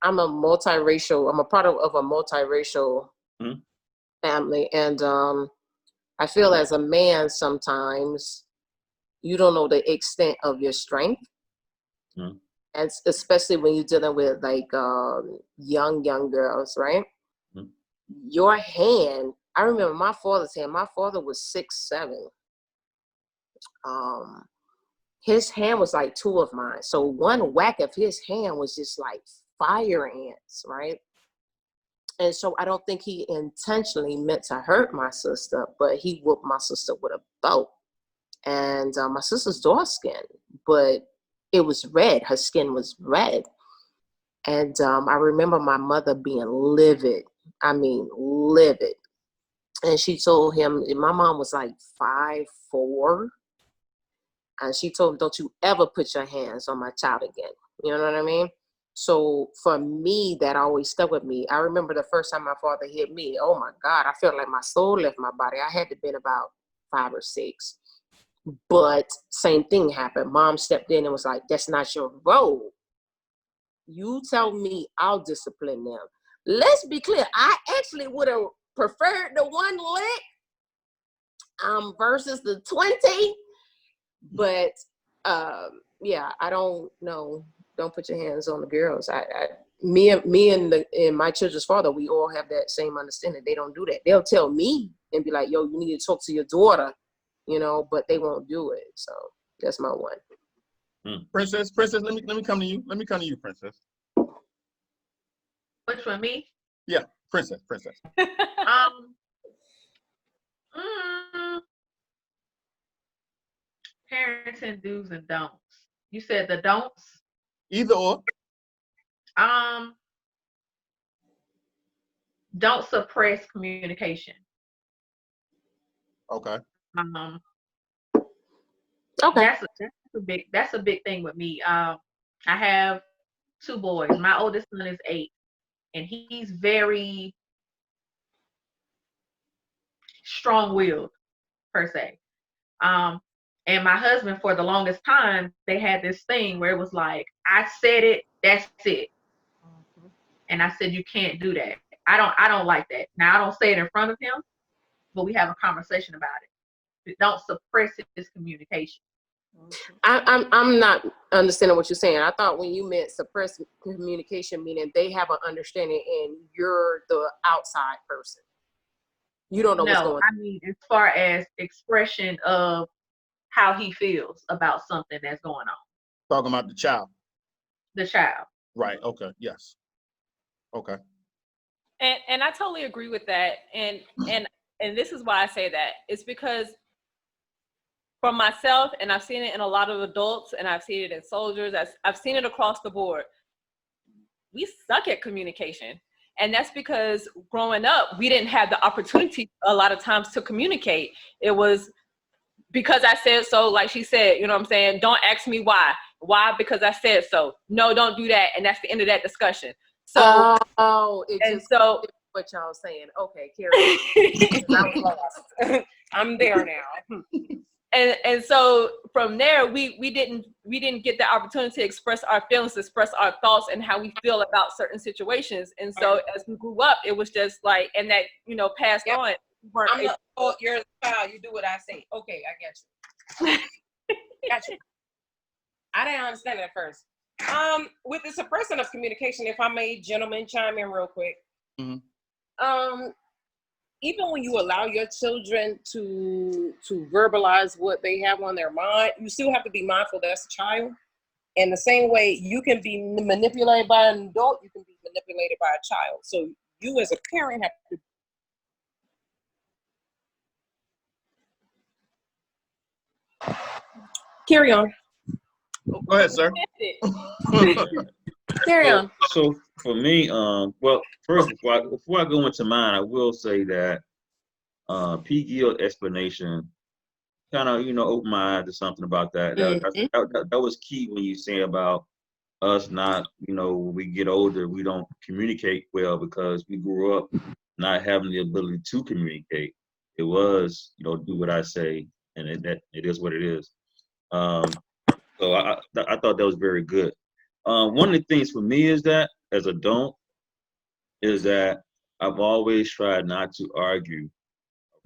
G: I'm a multiracial, I'm a product of a multiracial family. And I feel as a man, sometimes you don't know the extent of your strength. And especially when you're dealing with like young girls, right? Your hand, I remember my father's hand. My father was 6'7". His hand was like two of mine. So one whack of his hand was just like fire ants, right? And so I don't think he intentionally meant to hurt my sister, but he whooped my sister with a belt. And my sister's dark skin, but it was red. Her skin was red. And I remember my mother being livid. I mean, livid. And she told him, my mom was like 5'4". And she told him, don't you ever put your hands on my child again. You know what I mean? So for me, that always stuck with me. I remember the first time my father hit me. Oh my God, I felt like my soul left my body. I had to been about 5 or 6. But same thing happened. Mom stepped in and was like, that's not your role. You tell me, I'll discipline them. Let's be clear. I actually would have preferred the one lick versus the 20. But yeah, I don't know. Don't put your hands on the girls. Me and my children's father, we all have that same understanding. They don't do that. They'll tell me and be like, yo, you need to talk to your daughter, you know, but they won't do it. So that's my one.
C: Princess, let me come to you. Let me come to you, Princess.
F: Which one, me?
C: Yeah, Princess.
F: Parenting do's and don'ts. You said the don'ts?
C: Either or.
F: Don't suppress communication.
C: Okay.
G: Okay.
F: That's a big thing with me. I have 2 boys. My oldest son is 8, and he's very strong-willed, per se. And my husband, for the longest time, they had this thing where it was like, I said it, that's it. And I said, you can't do that. I don't like that. Now, I don't say it in front of him, but we have a conversation about it. Don't suppress his communication.
G: I'm not understanding what you're saying. I thought when you meant suppress communication, meaning they have an understanding and you're the outside person. You don't know what's going on.
F: I mean, as far as expression of how he feels about something that's going on.
C: Talking about the child.
F: The child.
C: Right. Okay. Yes. Okay.
E: And I totally agree with that. And this is why I say that. It's because for myself, and I've seen it in a lot of adults, and I've seen it in soldiers, I've seen it across the board. We suck at communication. And that's because growing up, we didn't have the opportunity a lot of times to communicate. It was because I said so, like she said, you know what I'm saying? Don't ask me why. Why? Because I said so. No, don't do that. And that's the end of that discussion. So,
G: it what y'all saying. Okay, carry on. 'Cause I was lost.
D: I'm there now.
E: And so from there, we didn't get the opportunity to express our feelings, express our thoughts, and how we feel about certain situations. And so as we grew up, it was just like, and that passed on.
D: You're the child. You do what I say. Okay, I get you. Got you. I didn't understand it at first. With the suppression of communication, if I may, gentlemen, chime in real quick.
C: Mhm.
D: Even when you allow your children to verbalize what they have on their mind, you still have to be mindful that that's a child. In the same way, you can be manipulated by an adult, you can be manipulated by a child. So you as a parent have to carry on.
C: Go ahead, sir.
E: Carry on.
B: So for me, well, first before I go into mine, I will say that P. Gill's explanation kind of opened my eyes to something about that. That was key when you say about us not, when we get older, we don't communicate well because we grew up not having the ability to communicate. It was, do what I say, and it is what it is. So I thought that was very good. One of the things for me is that as a adult is that I've always tried not to argue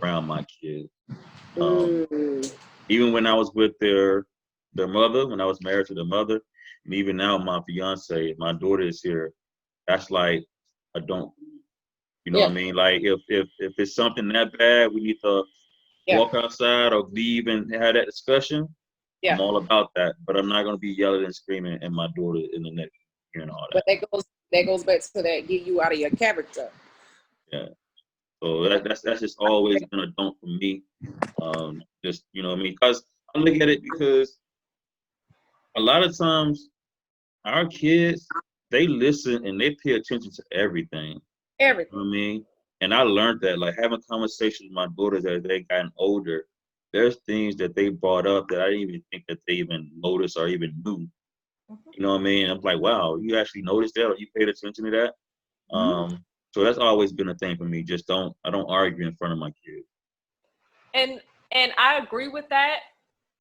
B: around my kids. Even when I was with their mother, when I was married to their mother, and even now my fiance, my daughter is here. That's like I don't, what I mean? Like if it's something that bad, we need to walk outside or leave and have that discussion.
D: Yeah.
B: I'm all about that, but I'm not gonna be yelling and screaming at my daughter in the next year and all that.
D: But that goes back to that get you out of your character.
B: Yeah. So that's just always been a don't for me. Just what I mean, because I look at it because a lot of times our kids, they listen and they pay attention to everything.
D: Everything.
B: You know what I mean? And I learned that, like having conversations with my daughters as they gotten older, there's things that they brought up that I didn't even think that they even noticed or even knew. You know what I mean? I'm like, wow, you actually noticed that or you paid attention to that? So that's always been a thing for me. I don't argue in front of my kids.
E: And I agree with that.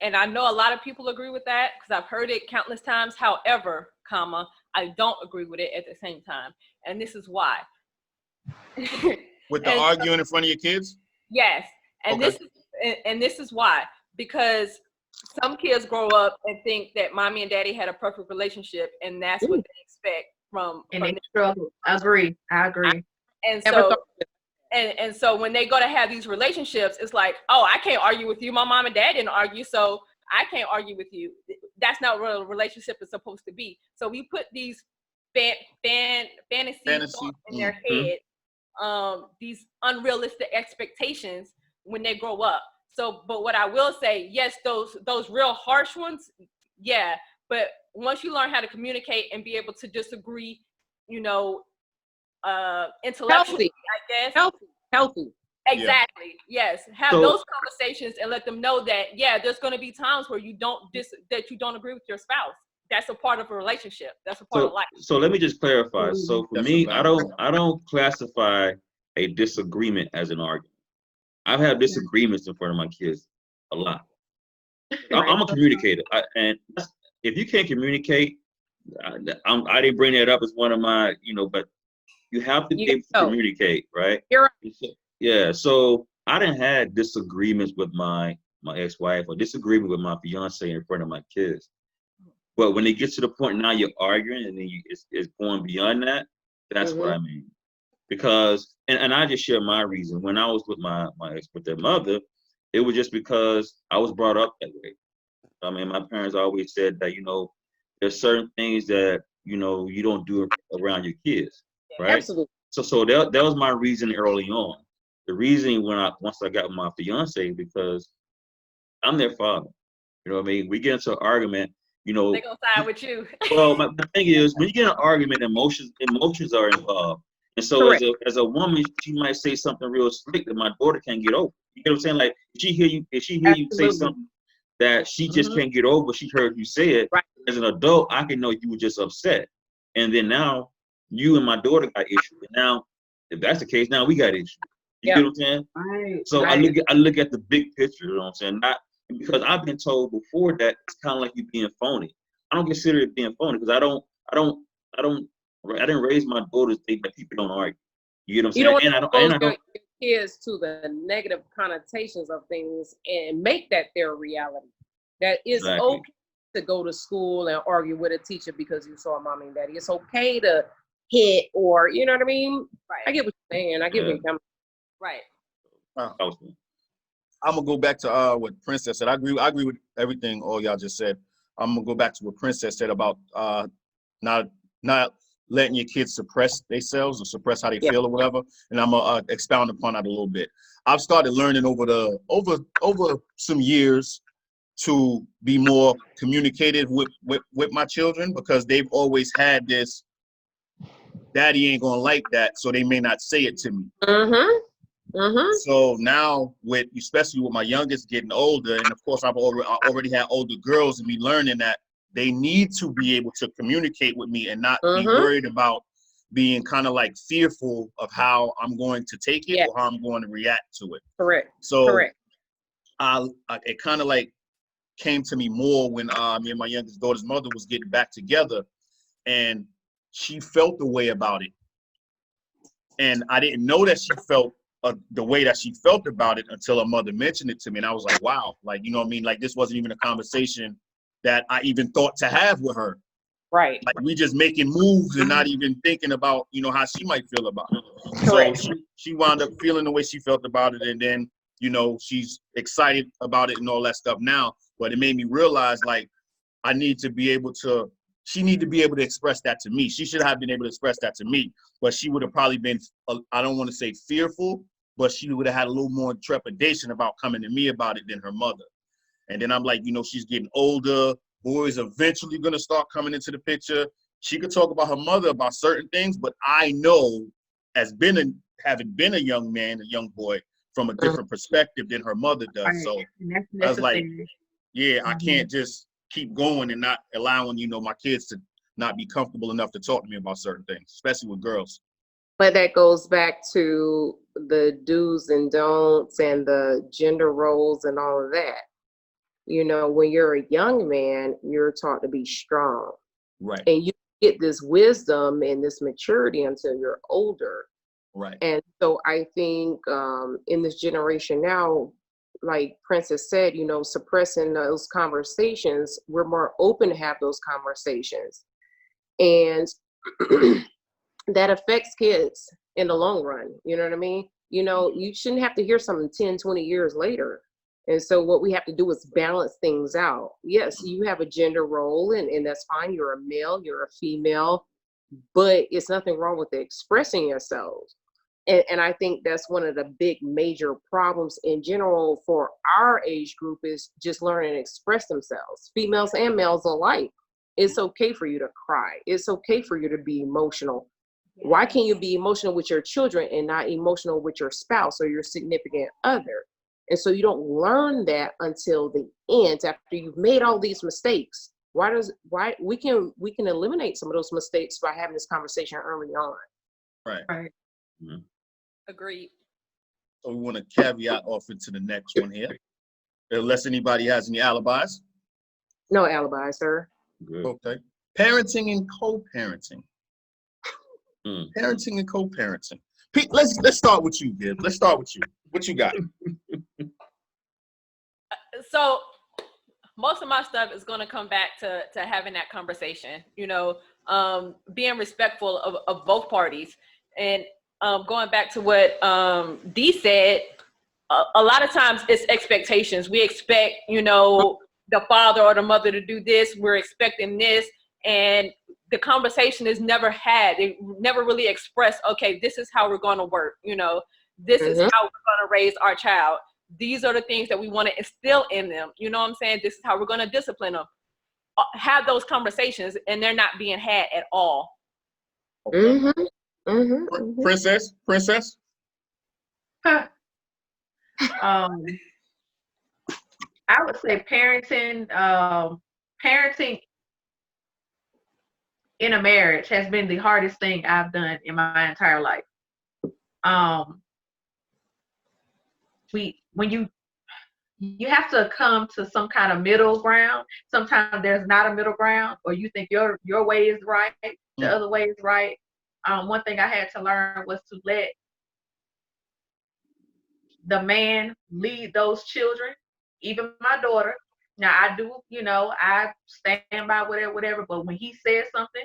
E: And I know a lot of people agree with that because I've heard it countless times. However, I don't agree with it at the same time. And this is why.
C: With the arguing in front of your kids?
E: Yes. And this is why. Because some kids grow up and think that mommy and daddy had a perfect relationship and that's what they expect from
F: they struggle. I agree.
E: And so and so when they go to have these relationships, it's like, oh, I can't argue with you. My mom and dad didn't argue, so I can't argue with you. That's not what a relationship is supposed to be. So we put these fantasy thoughts in their head, these unrealistic expectations when they grow up. So, but what I will say, yes, those real harsh ones, yeah. But once you learn how to communicate and be able to disagree, intellectually, I guess.
G: Healthy.
E: Exactly. Yeah. Yes. Have those conversations and let them know that there's going to be times where you don't agree with your spouse. That's a part of a relationship. That's a part of life.
B: So let me just clarify. So for me, I don't classify a disagreement as an argument. I've had disagreements in front of my kids a lot. I'm a communicator, and if you can't communicate, I didn't bring that up as one of my, but you have to be able to communicate, right?
G: You're right.
B: Yeah. So I didn't have disagreements with my ex-wife or disagreement with my fiance in front of my kids. But when it gets to the point now you're arguing and then it's going beyond that, that's what I mean. Because and I just share my reason. When I was with my ex with their mother, it was just because I was brought up that way. I mean, my parents always said that, there's certain things that, you don't do around your kids, right?
G: Absolutely.
B: So that was my reason early on. The reason once I got my fiance, because I'm their father. You know what I mean? We get into an argument,
E: They're going to side with you.
B: Well, my thing is, when you get in an argument, emotions are involved. And so as a woman, she might say something real slick that my daughter can't get over. You know what I'm saying? Like if she hear you say something that she just can't get over, she heard you say it. Right. As an adult, I can know you were just upset. And then now you and my daughter got issues. And now If that's the case, now we got issues. You
G: Yeah.
B: get what I'm saying?
F: Right.
B: So
F: right.
B: I look at the big picture. You know what I'm saying? Not because I've been told before that it's kind of like you being phony. I don't consider it being phony because I didn't raise my daughters to think that people don't argue. You get what I'm
G: You
B: saying?
G: don't
B: And I
G: expose
B: don't.
G: your kids to the negative connotations of things and make that their reality. That it's
B: Exactly.
G: okay to go to school and argue with a teacher because you saw mommy and daddy. It's okay to hit or, you know what I mean?
E: Right.
G: I get what you're saying. I get where you're coming.
E: Right.
C: I'm gonna go back to what Princess said. I agree with everything all y'all just said. I'm gonna go back to what Princess said about not letting your kids suppress themselves or suppress how they feel or whatever. And I'm gonna expound upon that a little bit. I've started learning over some years to be more communicative with my children because they've always had this, daddy ain't gonna like that, so they may not say it to me. So now especially with my youngest getting older, and of course I already had older girls, and me learning that they need to be able to communicate with me and not be worried about being kind of like fearful of how I'm going to take it or how I'm going to react to it.
G: Correct.
C: So
G: Correct.
C: It kind of like came to me more when me and my youngest daughter's mother was getting back together, and she felt the way about it. And I didn't know that she felt the way that she felt about it until her mother mentioned it to me. And I was like, wow, like, you know what I mean? Like, this wasn't even a conversation that I even thought to have with her.
G: Right.
C: Like, we just making moves and not even thinking about, you know, how she might feel about it.
G: Correct.
C: So she wound up feeling the way she felt about it. And then, you know, she's excited about it and all that stuff now. But it made me realize, like, she need to be able to express that to me. She should have been able to express that to me, but she would have probably been, I don't want to say fearful, but she would have had a little more trepidation about coming to me about it than her mother. And then I'm like, you know, she's getting older. Boys eventually going to start coming into the picture. She could talk about her mother about certain things, but I know, having been a young man, a young boy, from a different perspective than her mother does. So I was like, yeah, I can't just keep going and not allowing, you know, my kids to not be comfortable enough to talk to me about certain things, especially with girls.
G: But that goes back to the do's and don'ts and the gender roles and all of that. You know, when you're a young man, you're taught to be strong.
C: Right.
G: And you get this wisdom and this maturity until you're older.
C: Right.
G: And so I think in this generation now, like Princess said, you know, suppressing those conversations, we're more open to have those conversations. And that affects kids in the long run. You know what I mean? You know, you shouldn't have to hear something 10, 20 years later. And so what we have to do is balance things out. Yes, you have a gender role and that's fine. You're a male, you're a female, but it's nothing wrong with expressing yourselves. And I think that's one of the big major problems in general for our age group is just learning to express themselves, females and males alike. It's okay for you to cry. It's okay for you to be emotional. Why can't you be emotional with your children and not emotional with your spouse or your significant other? And so you don't learn that until the end, after you've made all these mistakes. Why we can eliminate some of those mistakes by having this conversation early on.
C: Right.
F: Right.
C: Mm-hmm.
E: Agreed.
C: So we want to caveat off into the next one here. Unless anybody has any alibis.
G: No alibi, sir.
B: Good.
C: Okay. Parenting and co-parenting. Parenting and co-parenting. Pete, let's start with you, Gibbs. Let's start with you. What you got?
E: So most of my stuff is going to come back to having that conversation, you know, being respectful of both parties. And going back to what Dee said, a lot of times it's expectations. We expect, you know, the father or the mother to do this. We're expecting this. And the conversation is never had. They never really expressed, okay, this is how we're going to work. You know, this is how we're going to raise our child. These are the things that we want to instill in them. You know what I'm saying? This is how we're going to discipline them. Have those conversations, and they're not being had at all.
C: Princess?
F: I would say parenting in a marriage has been the hardest thing I've done in my entire life. When you have to come to some kind of middle ground. Sometimes there's not a middle ground, or you think your way is right, the other way is right. One thing I had to learn was to let the man lead those children, even my daughter. Now I do, I stand by whatever, but when he says something,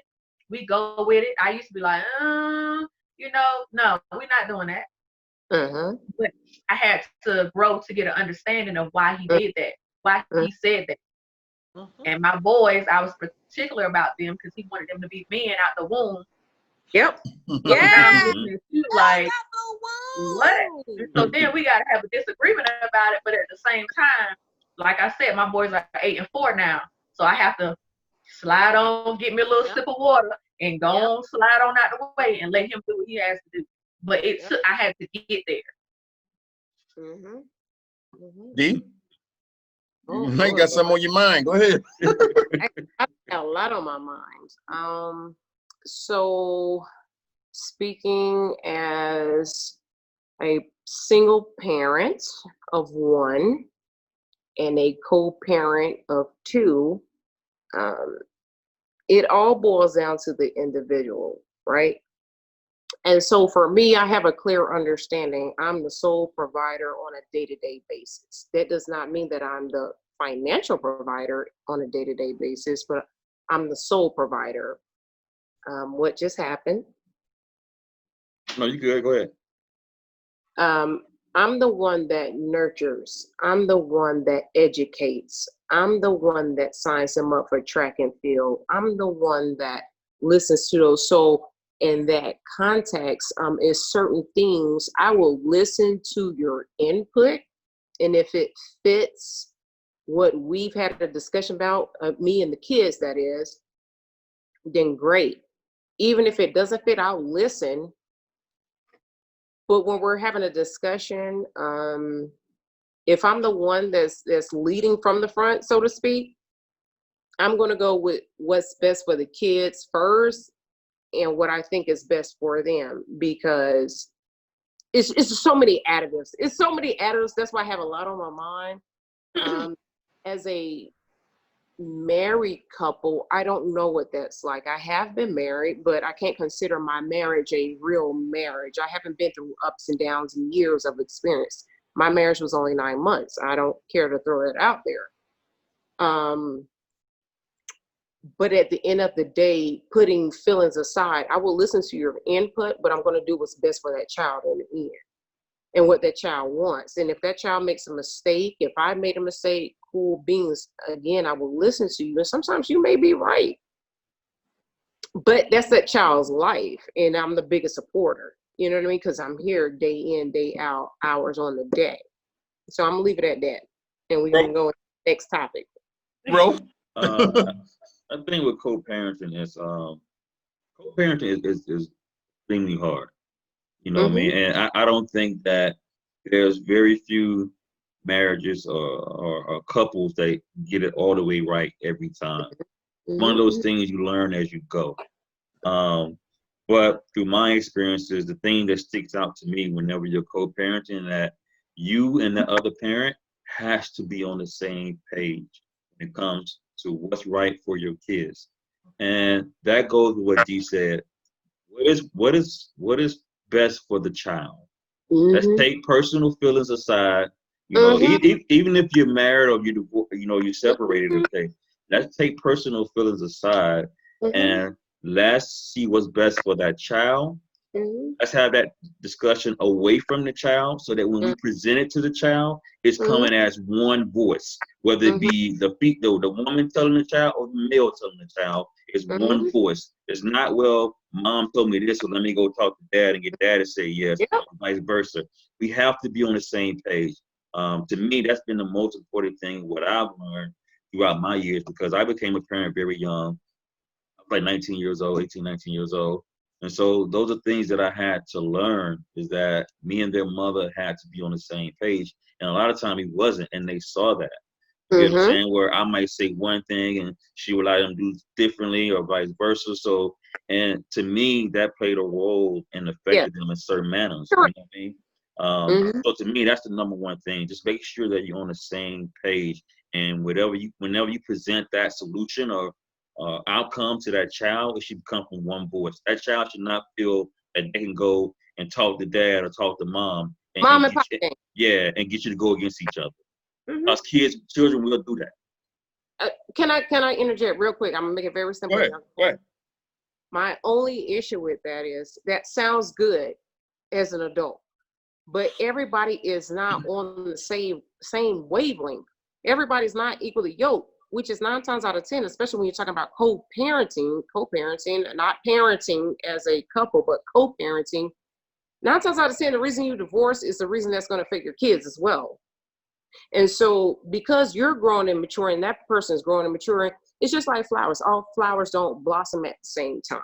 F: we go with it. I used to be like, no, we're not doing that. But I had to grow to get an understanding of why he did that, why he said that. And my boys, I was particular about them because he wanted them to be men out the womb.
G: Yep.
F: Yeah. Like, what? And so then we got to have a disagreement about it. But at the same time, like I said, my boys are 8 and 4 now. So I have to slide on, get me a little sip of water, and go on, slide on out the way and let him do what he has to do. But I had to get there.
C: D? You might got something on your mind. Go ahead.
G: I got a lot on my mind. So speaking as a single parent of 1 and a co-parent of 2, it all boils down to the individual, right? And so for me, I have a clear understanding. I'm the sole provider on a day-to-day basis. That does not mean that I'm the financial provider on a day-to-day basis, but I'm the sole provider. What just happened?
B: No, you good. Go ahead.
G: I'm the one that nurtures. I'm the one that educates. I'm the one that signs them up for track and field. I'm the one that listens to those. So in that context, is certain things I will listen to your input, and if it fits what we've had a discussion about, me and the kids, that is, then great. Even if it doesn't fit, I'll listen. But when we're having a discussion, if I'm the one that's leading from the front, so to speak, I'm going to go with what's best for the kids first and what I think is best for them, because it's so many additives. It's so many additives. That's why I have a lot on my mind. As a married couple, I don't know what that's like. I have been married, but I can't consider my marriage a real marriage. I haven't been through ups and downs and years of experience. My marriage was only 9 months. I don't care to throw it out there. But at the end of the day, putting feelings aside, I will listen to your input, but I'm going to do what's best for that child in the end and what that child wants. And if that child makes a mistake, if I made a mistake, cool beans, again, I will listen to you. And sometimes you may be right, but that's that child's life. And I'm the biggest supporter, you know what I mean? Because I'm here day in, day out, hours on the day. So I'm gonna leave it at that. And we can go to the next topic.
C: Bro.
B: I think with co-parenting is co-parenting is extremely hard. You know what I mean? And I don't think that there's very few marriages or couples that get it all the way right every time. One of those things you learn as you go. But through my experiences, the thing that sticks out to me whenever you're co-parenting, that you and the other parent has to be on the same page when it comes to what's right for your kids. And that goes with what Dee said. What is best for the child? Let's take personal feelings aside. You know, even if you're married or you're separated, okay, let's take personal feelings aside and let's see what's best for that child. Let's have that discussion away from the child so that when we present it to the child, it's coming as one voice, whether it be the woman telling the child or the male telling the child. It's one voice. It's not, well, mom told me this, so let me go talk to dad and get dad to say yes, vice versa. We have to be on the same page. To me, that's been the most important thing, what I've learned throughout my years, because I became a parent very young. I was like 19 years old, 18, 19 years old. And so those are things that I had to learn, is that me and their mother had to be on the same page. And a lot of time he wasn't, and they saw that. You get what I'm saying? Where I might say one thing and she would let them do differently or vice versa. So And to me, that played a role in affecting them in certain manners. You know what I mean? So to me, that's the number one thing. Just make sure that you're on the same page. And whenever you present that solution or outcome to that child, it should come from one voice. That child should not feel that they can go and talk to dad or talk to mom.
G: Mom and pop.
B: And get you to go against each other. Because children will do that.
G: Can I interject real quick? I'm gonna make it very simple.
C: Go ahead.
G: My only issue with that is that sounds good as an adult, but everybody is not on the same wavelength. Everybody's not equally yoked, which is 9 times out of 10, especially when you're talking about co-parenting, not parenting as a couple, but co-parenting. 9 times out of 10, the reason you divorce is the reason that's going to affect your kids as well. And so because you're growing and maturing, that person is growing and maturing, it's just like flowers. All flowers don't blossom at the same time.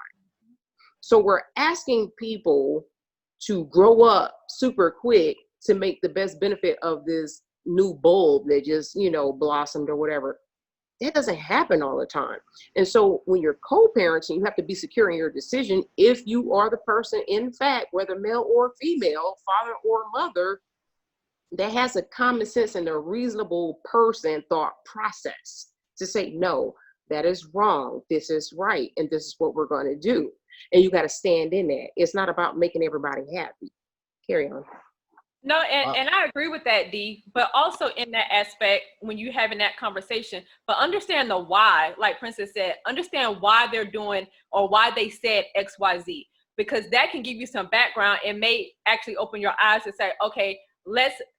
G: So we're asking people to grow up super quick to make the best benefit of this new bulb that just, blossomed or whatever. That doesn't happen all the time. And so when you're co-parenting, you have to be secure in your decision if you are the person, in fact, whether male or female, father or mother, that has a common sense and a reasonable person thought process to say, no, that is wrong. This is right. And this is what we're going to do. And you got to stand in that. It's not about making everybody happy. Carry on.
E: No, and I agree with that, D, but also in that aspect, when you're having that conversation, but understand the why, like Princess said, understand why they're doing or why they said X, Y, Z, because that can give you some background and may actually open your eyes to say, okay,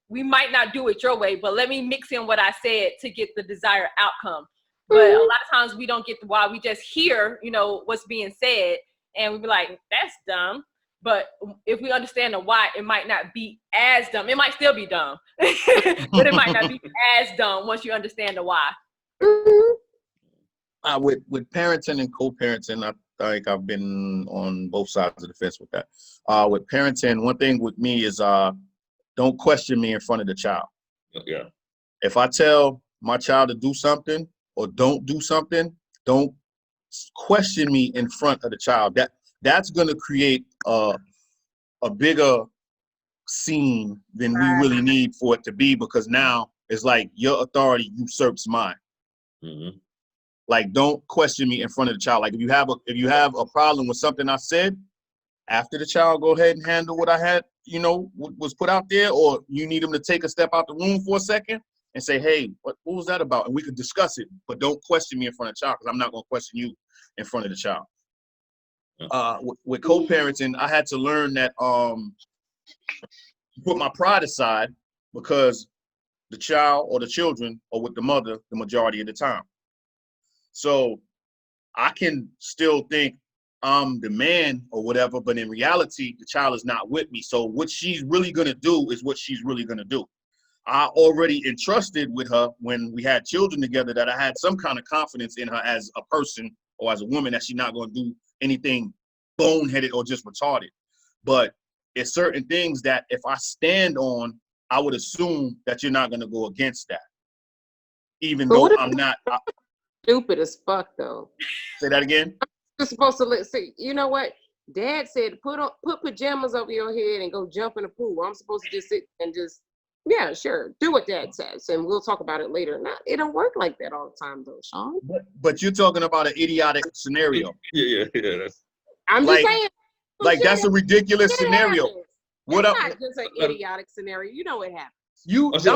E: we might not do it your way, but let me mix in what I said to get the desired outcome. But a lot of times we don't get the why. We just hear, what's being said, and we be like, that's dumb. But if we understand the why, it might not be as dumb. It might still be dumb, but it might not be as dumb once you understand the why.
C: With parenting and co-parenting, I think I've been on both sides of the fence with that. With parenting, one thing with me is don't question me in front of the child.
B: Yeah.
C: If I tell my child to do something or don't do something, don't question me in front of the child. That's going to create a bigger scene than we really need for it to be, because now it's like your authority usurps mine.
B: Mm-hmm.
C: Like, don't question me in front of the child. Like, if you have a problem with something I said, after the child, go ahead and handle what I had, was put out there, or you need them to take a step out the room for a second and say, hey, what was that about? And we could discuss it, but don't question me in front of the child, because I'm not going to question you in front of the child. With co-parenting, I had to learn that put my pride aside, because the child or the children are with the mother the majority of the time. So I can still think I'm the man or whatever, but in reality, the child is not with me. So what she's really going to do is what she's really going to do. I already entrusted with her when we had children together that I had some kind of confidence in her as a person or as a woman, that she's not going to do anything boneheaded or just retarded. But it's certain things that if I stand on, I would assume that you're not going to go against that, even though I'm not.
G: Stupid as fuck, though.
C: Say that again.
G: You're supposed to see. You know what? Dad said, put pajamas over your head and go jump in the pool. I'm supposed to just sit and yeah, sure, do what Dad says, and we'll talk about it later. Now, it don't work like that all the time, though, Sean.
C: But you're talking about an idiotic scenario.
B: Yeah.
G: I'm just saying.
C: Like, that's a ridiculous scenario.
G: It's not just an idiotic scenario. You know it happens.
B: Give it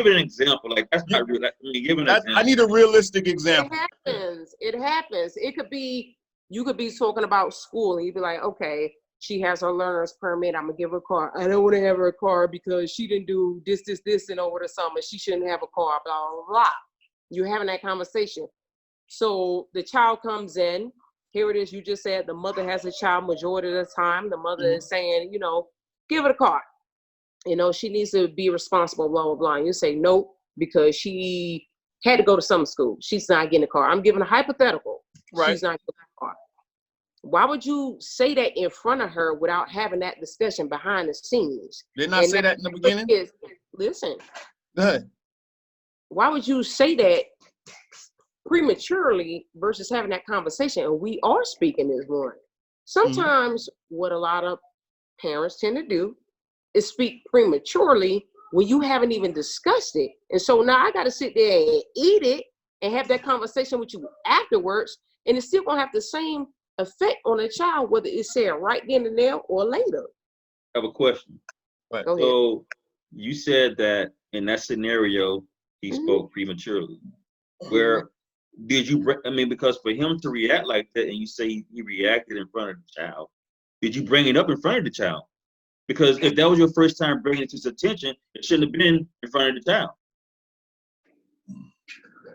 B: an example. Like, that's not real. Give an example.
C: I need a realistic example.
G: It happens. It could be, you could be talking about school, and you'd be like, okay, she has her learner's permit. I'm gonna give her a car. I don't want to have her a car because she didn't do this, and over the summer she shouldn't have a car. Blah blah blah. You're having that conversation. So the child comes in. Here it is. You just said the mother has a child majority of the time. The mother is saying, give it a car. She needs to be responsible, blah, blah, blah. And you say, nope, because she had to go to summer school. She's not getting a car. I'm giving a hypothetical.
C: Right.
G: She's not getting a car. Why would you say that in front of her without having that discussion behind the scenes?
C: Didn't I say that in the beginning?
G: Listen.
C: Go ahead.
G: Why would you say that prematurely versus having that conversation. And we are speaking as one. Sometimes what a lot of parents tend to do is speak prematurely when you haven't even discussed it. And so now I got to sit there and eat it and have that conversation with you afterwards. And it's still going to have the same effect on a child, whether it's said right then and there or later.
B: I have a question.
C: Right.
B: So you said that in that scenario, he spoke prematurely. Where did you, I mean, because for him to react like that, and you say he reacted in front of the child, did you bring it up in front of the child? Because if that was your first time bringing it to his attention, it shouldn't have been in front of the child.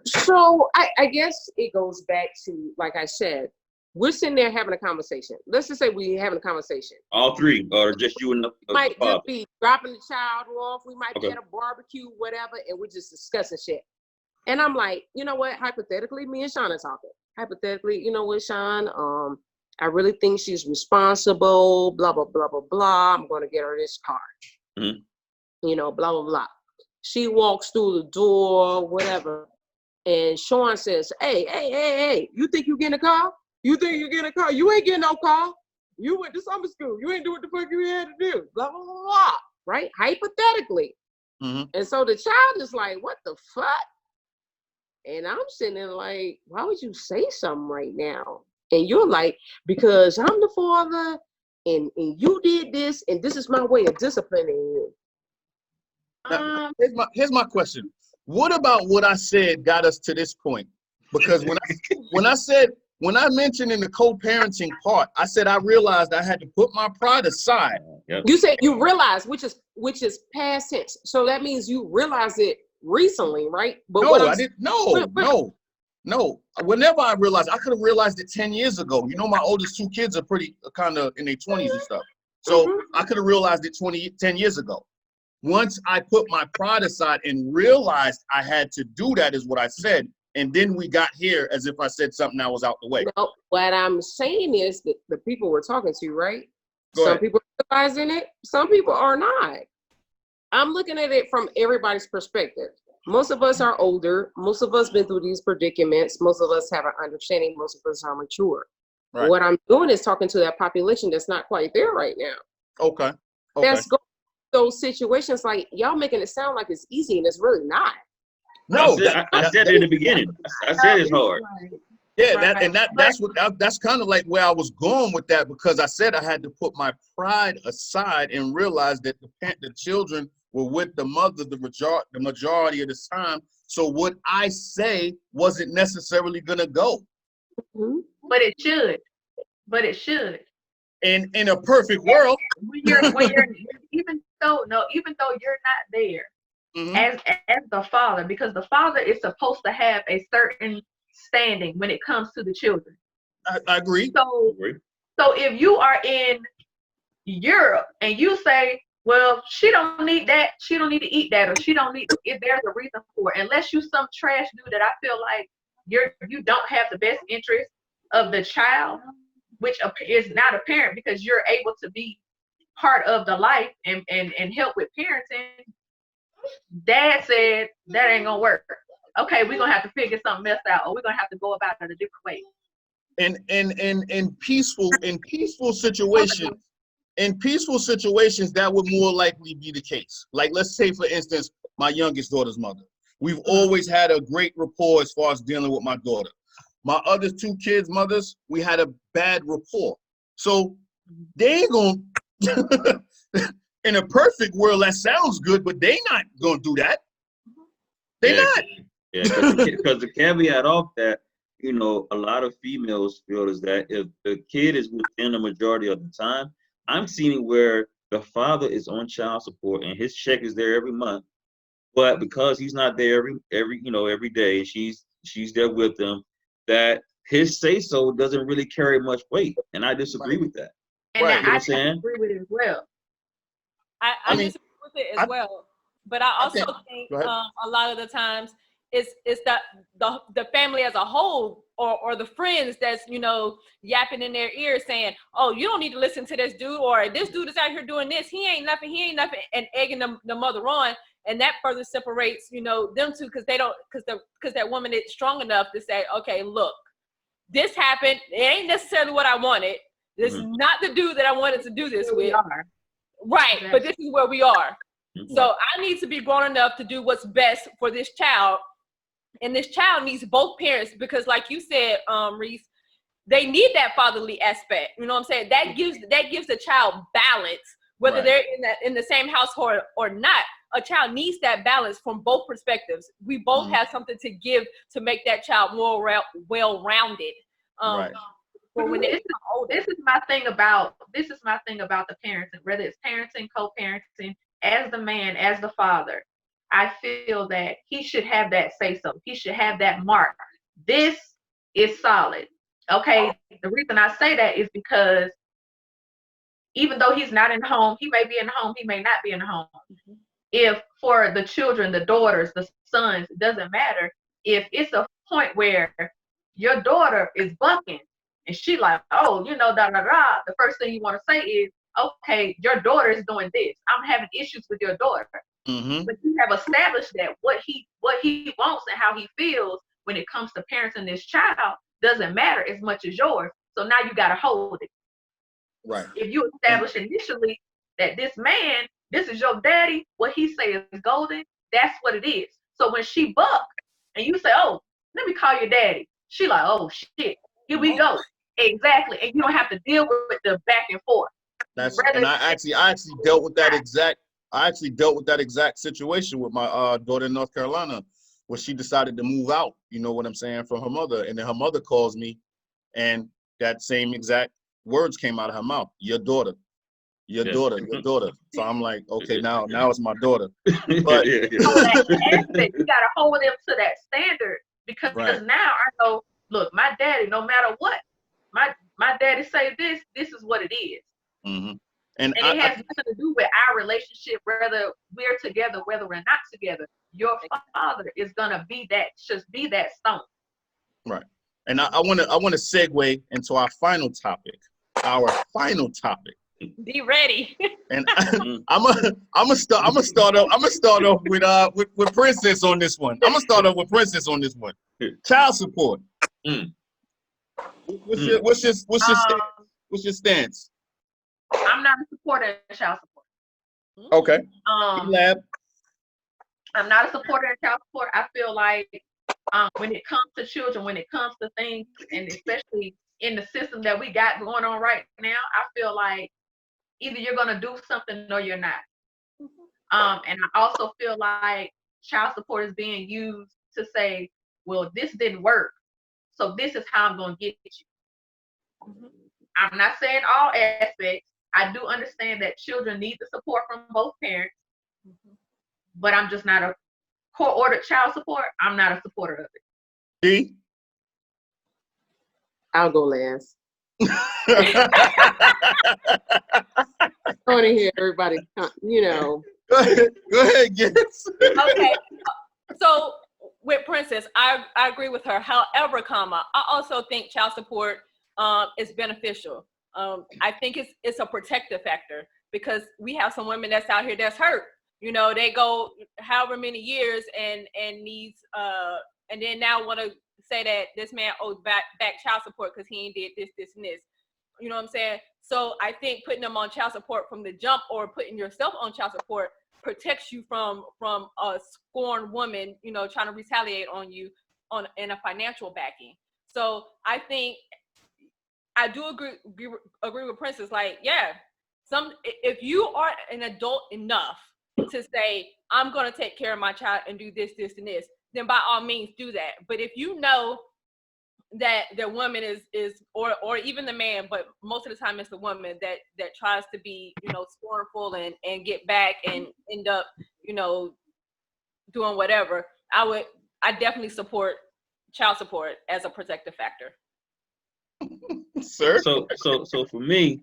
G: So I guess it goes back to, like I said, we're sitting there having a conversation. Let's just say we're having a conversation.
B: All three, or just you and the
G: Might
B: father?
G: just be dropping the child off. We might be
B: Okay.
G: at a barbecue, whatever, and we're just discussing shit. And I'm like, you know what? Hypothetically, me and Sean are talking. Hypothetically, you know what, Sean? I really think she's responsible. Blah blah blah blah blah. I'm gonna get her this car. You know, blah blah blah. She walks through the door, whatever, and Sean says, "Hey! You think you getting a car? You think you getting a car? You ain't getting no car. You went to summer school. You ain't doing what the fuck you had to do. Blah blah blah blah." Right? Hypothetically. And so the child is like, "What the fuck?" And I'm sitting there like, why would you say something right now? And you're like, because I'm the father and you did this and this is my way of disciplining you.
C: Now, here's my question. What about what I said got us to this point? Because when I mentioned in the co-parenting part, I said I realized I had to put my pride aside.
G: You said you realized, which is past tense. So that means you realized it recently, right? But
C: No, I didn't. No. Whenever I realized, I could have realized it 10 years ago. You know, my oldest two kids are pretty kind of in their 20s and stuff. So I could have realized it 10 years ago. Once I put my pride aside and realized I had to do that is what I said. And then we got here as if I said something that was out the way.
G: No, what I'm saying is that the people we're talking to, right?
C: Go
G: Some
C: ahead.
G: people are realizing it, some people are not. I'm looking at it from everybody's perspective. Most of us are older. Most of us been through these predicaments. Most of us have an understanding. Most of us are mature.
C: Right.
G: What I'm doing is talking to that population that's not quite there right now.
C: Okay.
G: That's going through those situations like y'all making it sound like it's easy and it's really not.
C: No,
B: I said it in the beginning. I said it's hard.
C: Yeah, that's kind of like where I was going with that, because I said I had to put my pride aside and realize that the children were with the mother the majority of the time. So what I say wasn't necessarily gonna go.
F: But it should. But it should.
C: And in a perfect world,
F: when you're even though you're not there as the father, because the father is supposed to have a certain standing when it comes to the children.
C: I agree.
F: So if you are in Europe and you say, well, she don't need that, she don't need to eat that, or she don't need, if there's a reason for it, unless you some trash dude that I feel like you don't have the best interest of the child, which is not apparent because you're able to be part of the life and help with parenting. Dad said that ain't gonna work. Okay, we're gonna have to figure something else out, or we're gonna have to go about it a different way.
C: In peaceful situations, that would more likely be the case. Like, let's say, for instance, my youngest daughter's mother. We've always had a great rapport as far as dealing with my daughter. My other two kids' mothers, we had a bad rapport. So they ain't gonna, in a perfect world, that sounds good, but they not gonna do that. They not.
B: Yeah, because the caveat of that, you know, a lot of females feel is that if the kid is within the majority of the time, I'm seeing where the father is on child support and his check is there every month, but because he's not there every day, she's there with them, that his say so doesn't really carry much weight, and I disagree with that.
F: And
C: Right,
F: I
C: you know
B: what I'm saying?
F: disagree with it as well.
E: I disagree with it as well. But I also think
C: go ahead.
E: a lot of the times it's the family as a whole, or the friends that's, you know, yapping in their ear saying, oh, you don't need to listen to this dude, or this dude is out here doing this, he ain't nothing, and egging the mother on. And that further separates, you know, them two, because that woman is strong enough to say, okay, look, this happened, it ain't necessarily what I wanted, this is not the dude that I wanted to do this with, right? Exactly. But this is where we are. So I need to be grown enough to do what's best for this child. And this child needs both parents, because like you said, Reese, they need that fatherly aspect. You know what I'm saying? That gives the child balance, whether they're in the same household or not. A child needs that balance from both perspectives. We both have something to give to make that child more well-rounded.
F: Right. When this is my thing about the parenting, whether it's parenting, co-parenting, as the man, as the father, I feel that he should have that say-so. He should have that mark. This is solid. Okay. The reason I say that is because even though he's not in the home, he may be in the home, he may not be in the home. If for the children, the daughters, the sons, it doesn't matter. If it's a point where your daughter is bucking and she like, oh, you know, the first thing you want to say is, okay, your daughter is doing this. I'm having issues with your daughter. But you have established that what he wants and how he feels when it comes to parenting this child doesn't matter as much as yours. So now you got to hold it.
C: Right.
F: If you establish initially that this man, this is your daddy, what he say is golden, that's what it is. So when she buck and you say, oh, let me call your daddy, she like, oh shit, here we go. Exactly. And you don't have to deal with the back and forth.
C: And I actually dealt with that exact situation with my daughter in North Carolina, where she decided to move out, you know what I'm saying, from her mother. And then her mother calls me, and that same exact words came out of her mouth. Your daughter. So I'm like, okay, now it's my daughter. But
F: you gotta hold them to that standard, because now I know, look, my daddy, no matter what, my daddy say this is what it is. And it has nothing to do with our relationship, whether we're together, whether we're not together. Your father is gonna be that stone.
C: Right. And I want to segue into our final topic.
E: Be ready.
C: And I'm gonna start off with Princess on this one. Child support. What's your stance?
F: I'm not a supporter of child support.
C: Okay.
F: I'm not a supporter of child support. I feel like when it comes to children, when it comes to things, and especially in the system that we got going on right now, I feel like either you're gonna do something or you're not. And I also feel like child support is being used to say, well, this didn't work, so this is how I'm gonna get you. I'm not saying all aspects. I do understand that children need the support from both parents, but I'm just not a court-ordered child support. I'm not a supporter of it.
C: D?
G: I'll go last. I want to hear everybody, you know.
C: Go ahead, yes.
E: Okay. So with Princess, I agree with her. However, I also think child support is beneficial. I think it's a protective factor, because we have some women that's out here that's hurt. You know, they go however many years and needs and then now want to say that this man owes back child support because he ain't did this and this. You know what I'm saying? So I think putting them on child support from the jump, or putting yourself on child support, protects you from a scorned woman, you know, trying to retaliate on you in a financial backing. So I think I do agree with Princess. Like, yeah, if you are an adult enough to say, I'm gonna take care of my child and do this, and this, then by all means do that. But if you know that the woman is or even the man, but most of the time it's the woman that tries to be, you know, scornful and get back and end up, you know, doing whatever, I definitely support child support as a protective factor.
C: Sir?
B: So for me,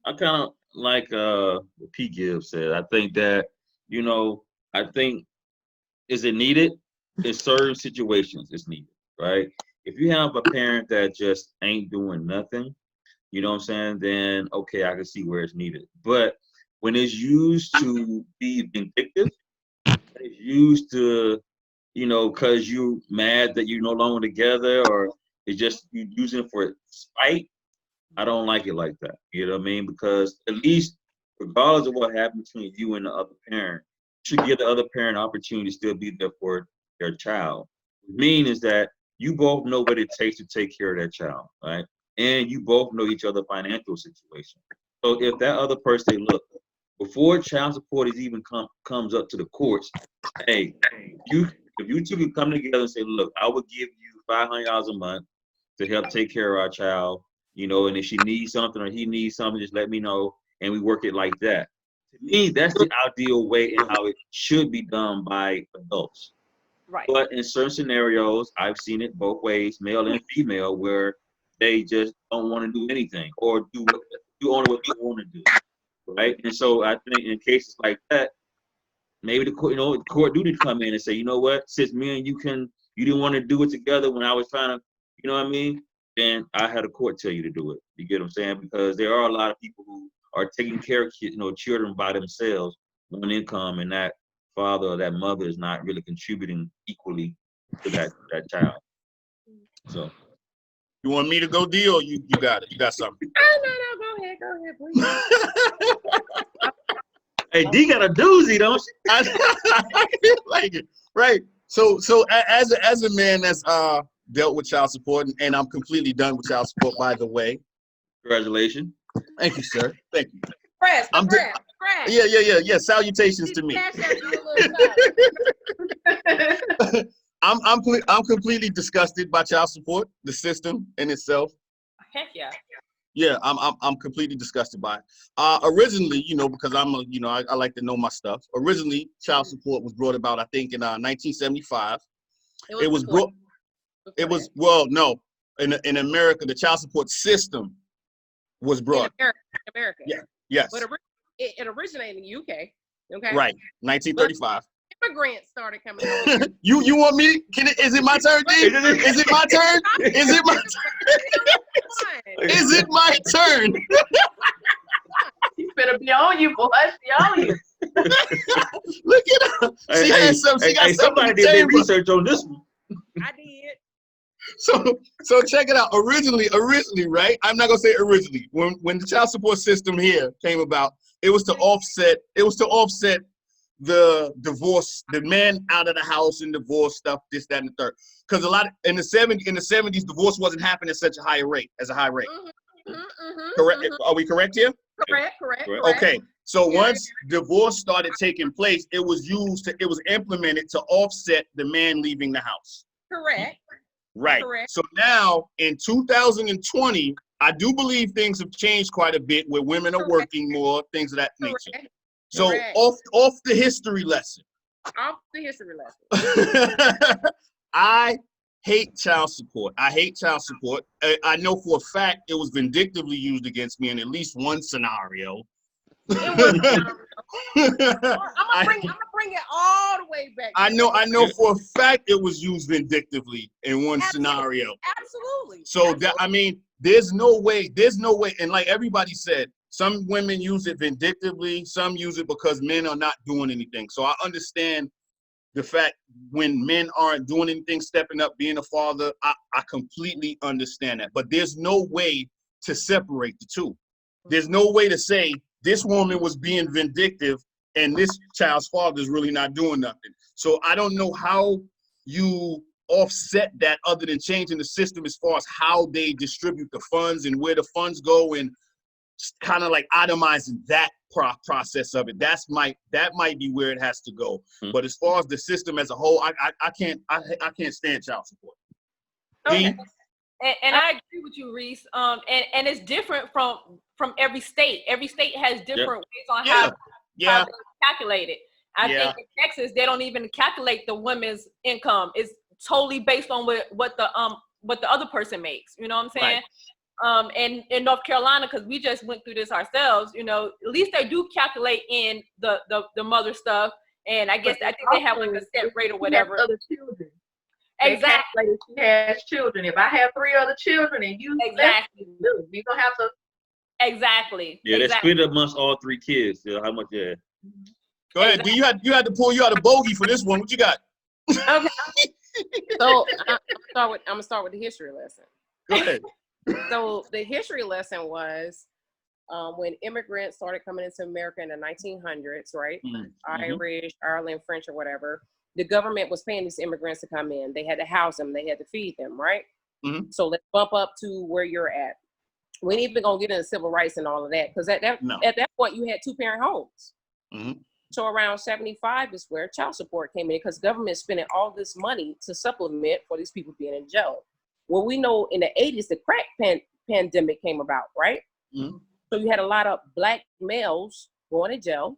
B: I kind of like what P. Gibbs said. I think that, you know, is it needed? in certain situations it's needed, right? If you have a parent that just ain't doing nothing, you know what I'm saying, then okay, I can see where it's needed. But when it's used to be vindictive, it's used to, you know, because you mad that you're no longer together, or it's just you using it for spite, I don't like it like that. You know what I mean? Because at least, regardless of what happened between you and the other parent, you should give the other parent an opportunity to still be there for their child. What I mean is that you both know what it takes to take care of that child, right? And you both know each other's financial situation. So if that other person say, look, before child support is even comes up to the courts, hey, you if you two can come together and say, look, I would give you $500 a month to help take care of our child, you know, and if she needs something or he needs something, just let me know, and we work it like that. To me, that's the ideal way and how it should be done by adults.
E: Right.
B: But in certain scenarios, I've seen it both ways, male and female, where they just don't want to do anything or do only what they want to do, right? And so I think in cases like that, maybe the court, you know, the court do to come in and say, you know what, since me and you didn't want to do it together when I was trying to, you know what I mean? Then I had a court tell you to do it. You get what I'm saying? Because there are a lot of people who are taking care of kids, you know, children by themselves, one income, and that father or that mother is not really contributing equally to that child. So
C: You want me to go, D, or you got it? You got something?
D: No, go ahead, please.
B: hey, D got a doozy, don't she?
C: I like it, right? So as a man that's dealt with child support, and I'm completely done with child support, by the way.
B: Congratulations.
C: Thank you, sir. Thank you.
D: Press.
C: Yeah. Salutations to me. I'm completely disgusted by child support, the system in itself.
E: Heck yeah.
C: Yeah, I'm completely disgusted by it. Originally, you know, because I like to know my stuff. Originally, child support was brought about, I think, in 1975. It was brought. It was no, in America, the child support system was brought.
D: In America.
C: Yeah. Yes.
D: But it originated in the UK. Okay.
C: Right. 1935.
D: But immigrants started coming over.
C: You want me? Is it my turn, D? Is it my turn? Is it my turn? Is it my turn?
F: He's better be on you, boy. Be on you.
C: Look at her. She got something
B: somebody
C: to
B: did their
C: table.
B: research on this one.
D: I did.
C: So check it out. Originally, right? I'm not gonna say originally. When the child support system here came about, it was to offset the divorce, the man out of the house and divorce stuff, this, that, and the third. Because a lot in the 70s, divorce wasn't happening at such a high rate. Correct? Are we correct here?
D: Correct.
C: Okay. So once divorce started taking place, it was implemented to offset the man leaving the house.
D: Correct.
C: Right.
D: Correct.
C: So now in 2020, I do believe things have changed quite a bit where women are working more, things of that nature. So off the history lesson.
D: Off the history lesson.
C: I hate child support. I know for a fact it was vindictively used against me in at least one scenario.
D: I'm gonna bring it all the way back.
C: I know for a fact it was used vindictively in one scenario.
D: Absolutely.
C: So that, I mean, there's no way. And like everybody said, some women use it vindictively. Some use it because men are not doing anything. So I understand the fact when men aren't doing anything, stepping up, being a father, I completely understand that. But there's no way to separate the two. There's no way to say this woman was being vindictive and this child's father is really not doing nothing. So I don't know how you offset that other than changing the system as far as how they distribute the funds and where the funds go, and kind of like itemizing that process of it. That might be where it has to go. Mm-hmm. But as far as the system as a whole, I can't stand child support.
E: Okay. And I agree with you, Reese. And it's different from every state. Every state has different ways on how they calculate it. I think in Texas they don't even calculate the women's income. It's totally based on what the other person makes. You know what I'm saying? Right. And in North Carolina, because we just went through this ourselves, you know, at least they do calculate in the mother stuff And I think they have like a set rate or whatever.
F: Other children.
E: Exactly.
F: She has children. If I have 3 other children and you
E: exactly,
F: we're gonna have to.
E: Exactly.
B: Yeah, they split it amongst all 3 kids. Yeah, how much? Yeah.
C: Go ahead.
E: Exactly.
C: You had to pull you out a bogey for this one. What you got?
G: Okay. So I'm gonna start with the history lesson.
C: Go ahead.
G: So the history lesson was when immigrants started coming into America in the 1900s, right? Irish, Ireland, French, or whatever. The government was paying these immigrants to come in. They had to house them. They had to feed them, right? So let's bump up to where you're at. We ain't even gonna get into civil rights and all of that, because at that point you had 2-parent homes. So around 75 is where child support came in, because government spending all this money to supplement for these people being in jail. Well, we know in the 80s the crack pandemic came about, right? So you had a lot of Black males going to jail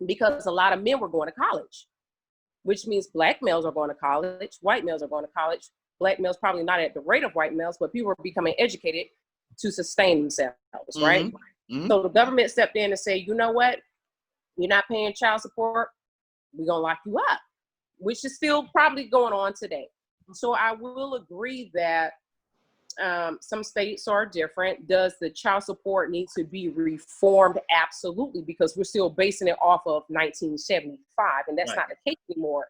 G: because a lot of men were going to college, which means Black males are going to college, white males are going to college. Black males probably not at the rate of white males, but people are becoming educated to sustain themselves, right? So the government stepped in and said, you know what? You're not paying child support, we're gonna lock you up, which is still probably going on today. So I will agree that some states are different. Does the child support need to be reformed? Absolutely, because we're still basing it off of 1975, and that's not the case anymore.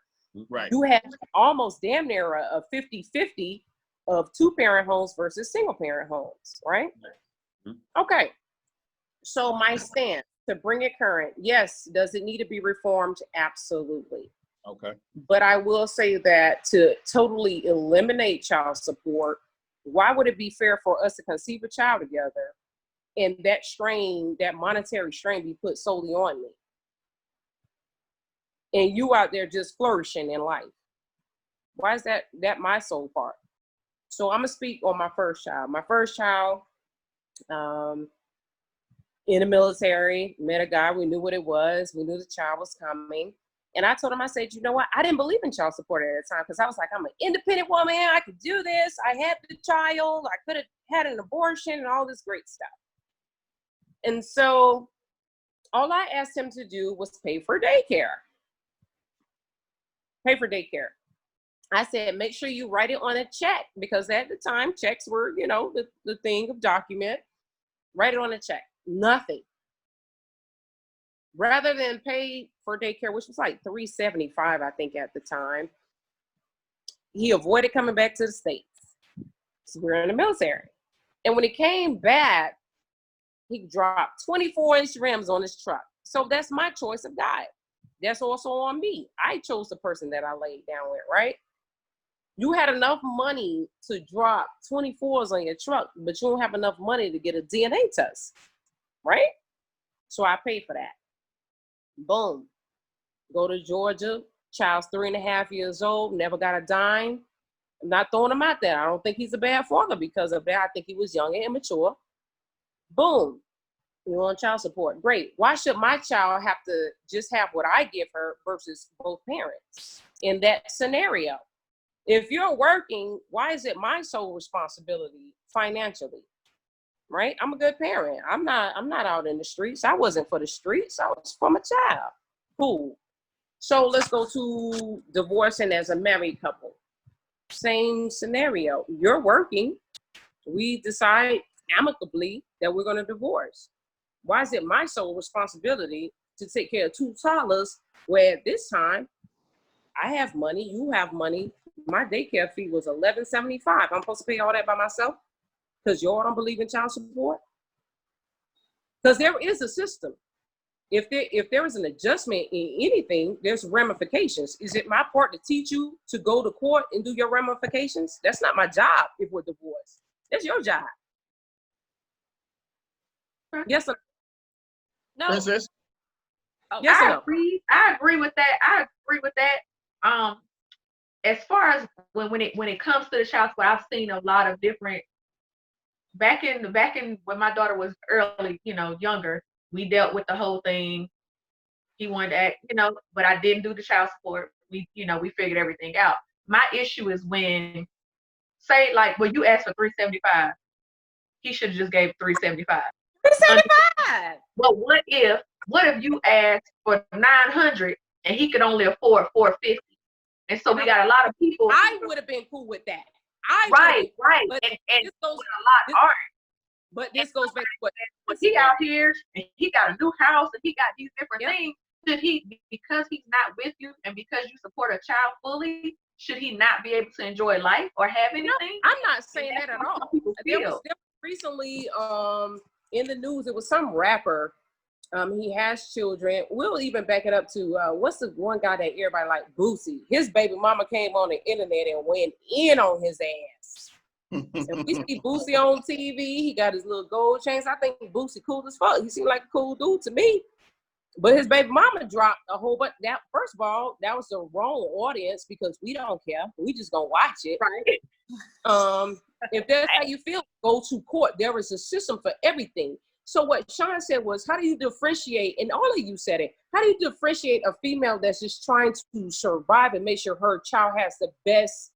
C: Right.
G: You have almost damn near a 50-50 of 2-parent homes versus single-parent homes, right? Okay, so my stance, to bring it current, yes, does it need to be reformed? Absolutely.
C: Okay. But
G: I will say that to totally eliminate child support, why would it be fair for us to conceive a child together and that strain, that monetary strain, be put solely on me? And you out there just flourishing in life. Why is that my sole part? So I'm gonna speak on my first child. My first child, in the military, met a guy, we knew what it was, we knew the child was coming. And I told him, I said, you know what? I didn't believe in child support at the time, because I was like, I'm an independent woman, I could do this, I had the child, I could have had an abortion and all this great stuff. And so all I asked him to do was pay for daycare. I said, make sure you write it on a check, because at the time checks were, the thing of document. Write it on a check. Nothing. Rather than pay for daycare, which was like $375, I think at the time, he avoided coming back to the States. So we're in the military. And when he came back, he dropped 24-inch rims on his truck. So that's my choice of diet. That's also on me. I chose the person that I laid down with, right? You had enough money to drop 24s on your truck, but you don't have enough money to get a DNA test, right? So I paid for that. Boom. Go to Georgia. Child's 3.5 years old, never got a dime. I'm not throwing him out there. I don't think he's a bad father because of that. I think he was young and immature. Boom. You're on child support. Great. Why should my child have to just have what I give her versus both parents in that scenario? If you're working, why is it my sole responsibility financially? Right? I'm a good parent. I'm not out in the streets. I wasn't for the streets. I was for my child. Cool. So let's go to divorcing as a married couple. Same scenario. You're working. We decide amicably that we're going to divorce. Why is it my sole responsibility to take care of 2 toddlers where at this time I have money, you have money. My daycare fee was $11.75. I'm supposed to pay all that by myself because y'all don't believe in child support? Because there is a system. If there is an adjustment in anything, there's ramifications. Is it my part to teach you to go to court and do your ramifications? That's not my job if we're divorced. That's your job. Yes or
E: no?
C: Princess?
E: Oh,
G: yes or
F: I
G: no?
F: agree with that. As far as when it comes to the child support, I've seen a lot of different. Back in when my daughter was early, younger, we dealt with the whole thing. He wanted to act, but I didn't do the child support. We figured everything out. My issue is when, say, like, when you asked for $375, he should have just gave $375.
G: $375.
F: But what if you asked for $900 and he could only afford $450. And so we got a lot of people.
G: I would have been cool with that.
F: Right.
G: But
F: And
G: this goes,
F: a lot aren't.
G: but this goes back to what
F: When he out here and he got a new house and he got these different things, should he, because he's not with you and because you support a child fully, should he not be able to enjoy life or have anything?
G: No, I'm not saying that at all. There was recently in the news, it was some rapper. He has children. We'll even back it up to what's the one guy that everybody like, Boosie. His baby mama came on the internet and went in on his ass. And we see Boosie on TV. He got his little gold chains. I think Boosie cool as fuck. He seemed like a cool dude to me. But his baby mama dropped a whole bunch. That first of all, that was the wrong audience because we don't care. We just gonna watch it.
F: Right.
G: If that's how you feel, go to court. There is a system for everything. So what Sean said was, how do you differentiate, and all of you said it, how do you differentiate a female that's just trying to survive and make sure her child has the best,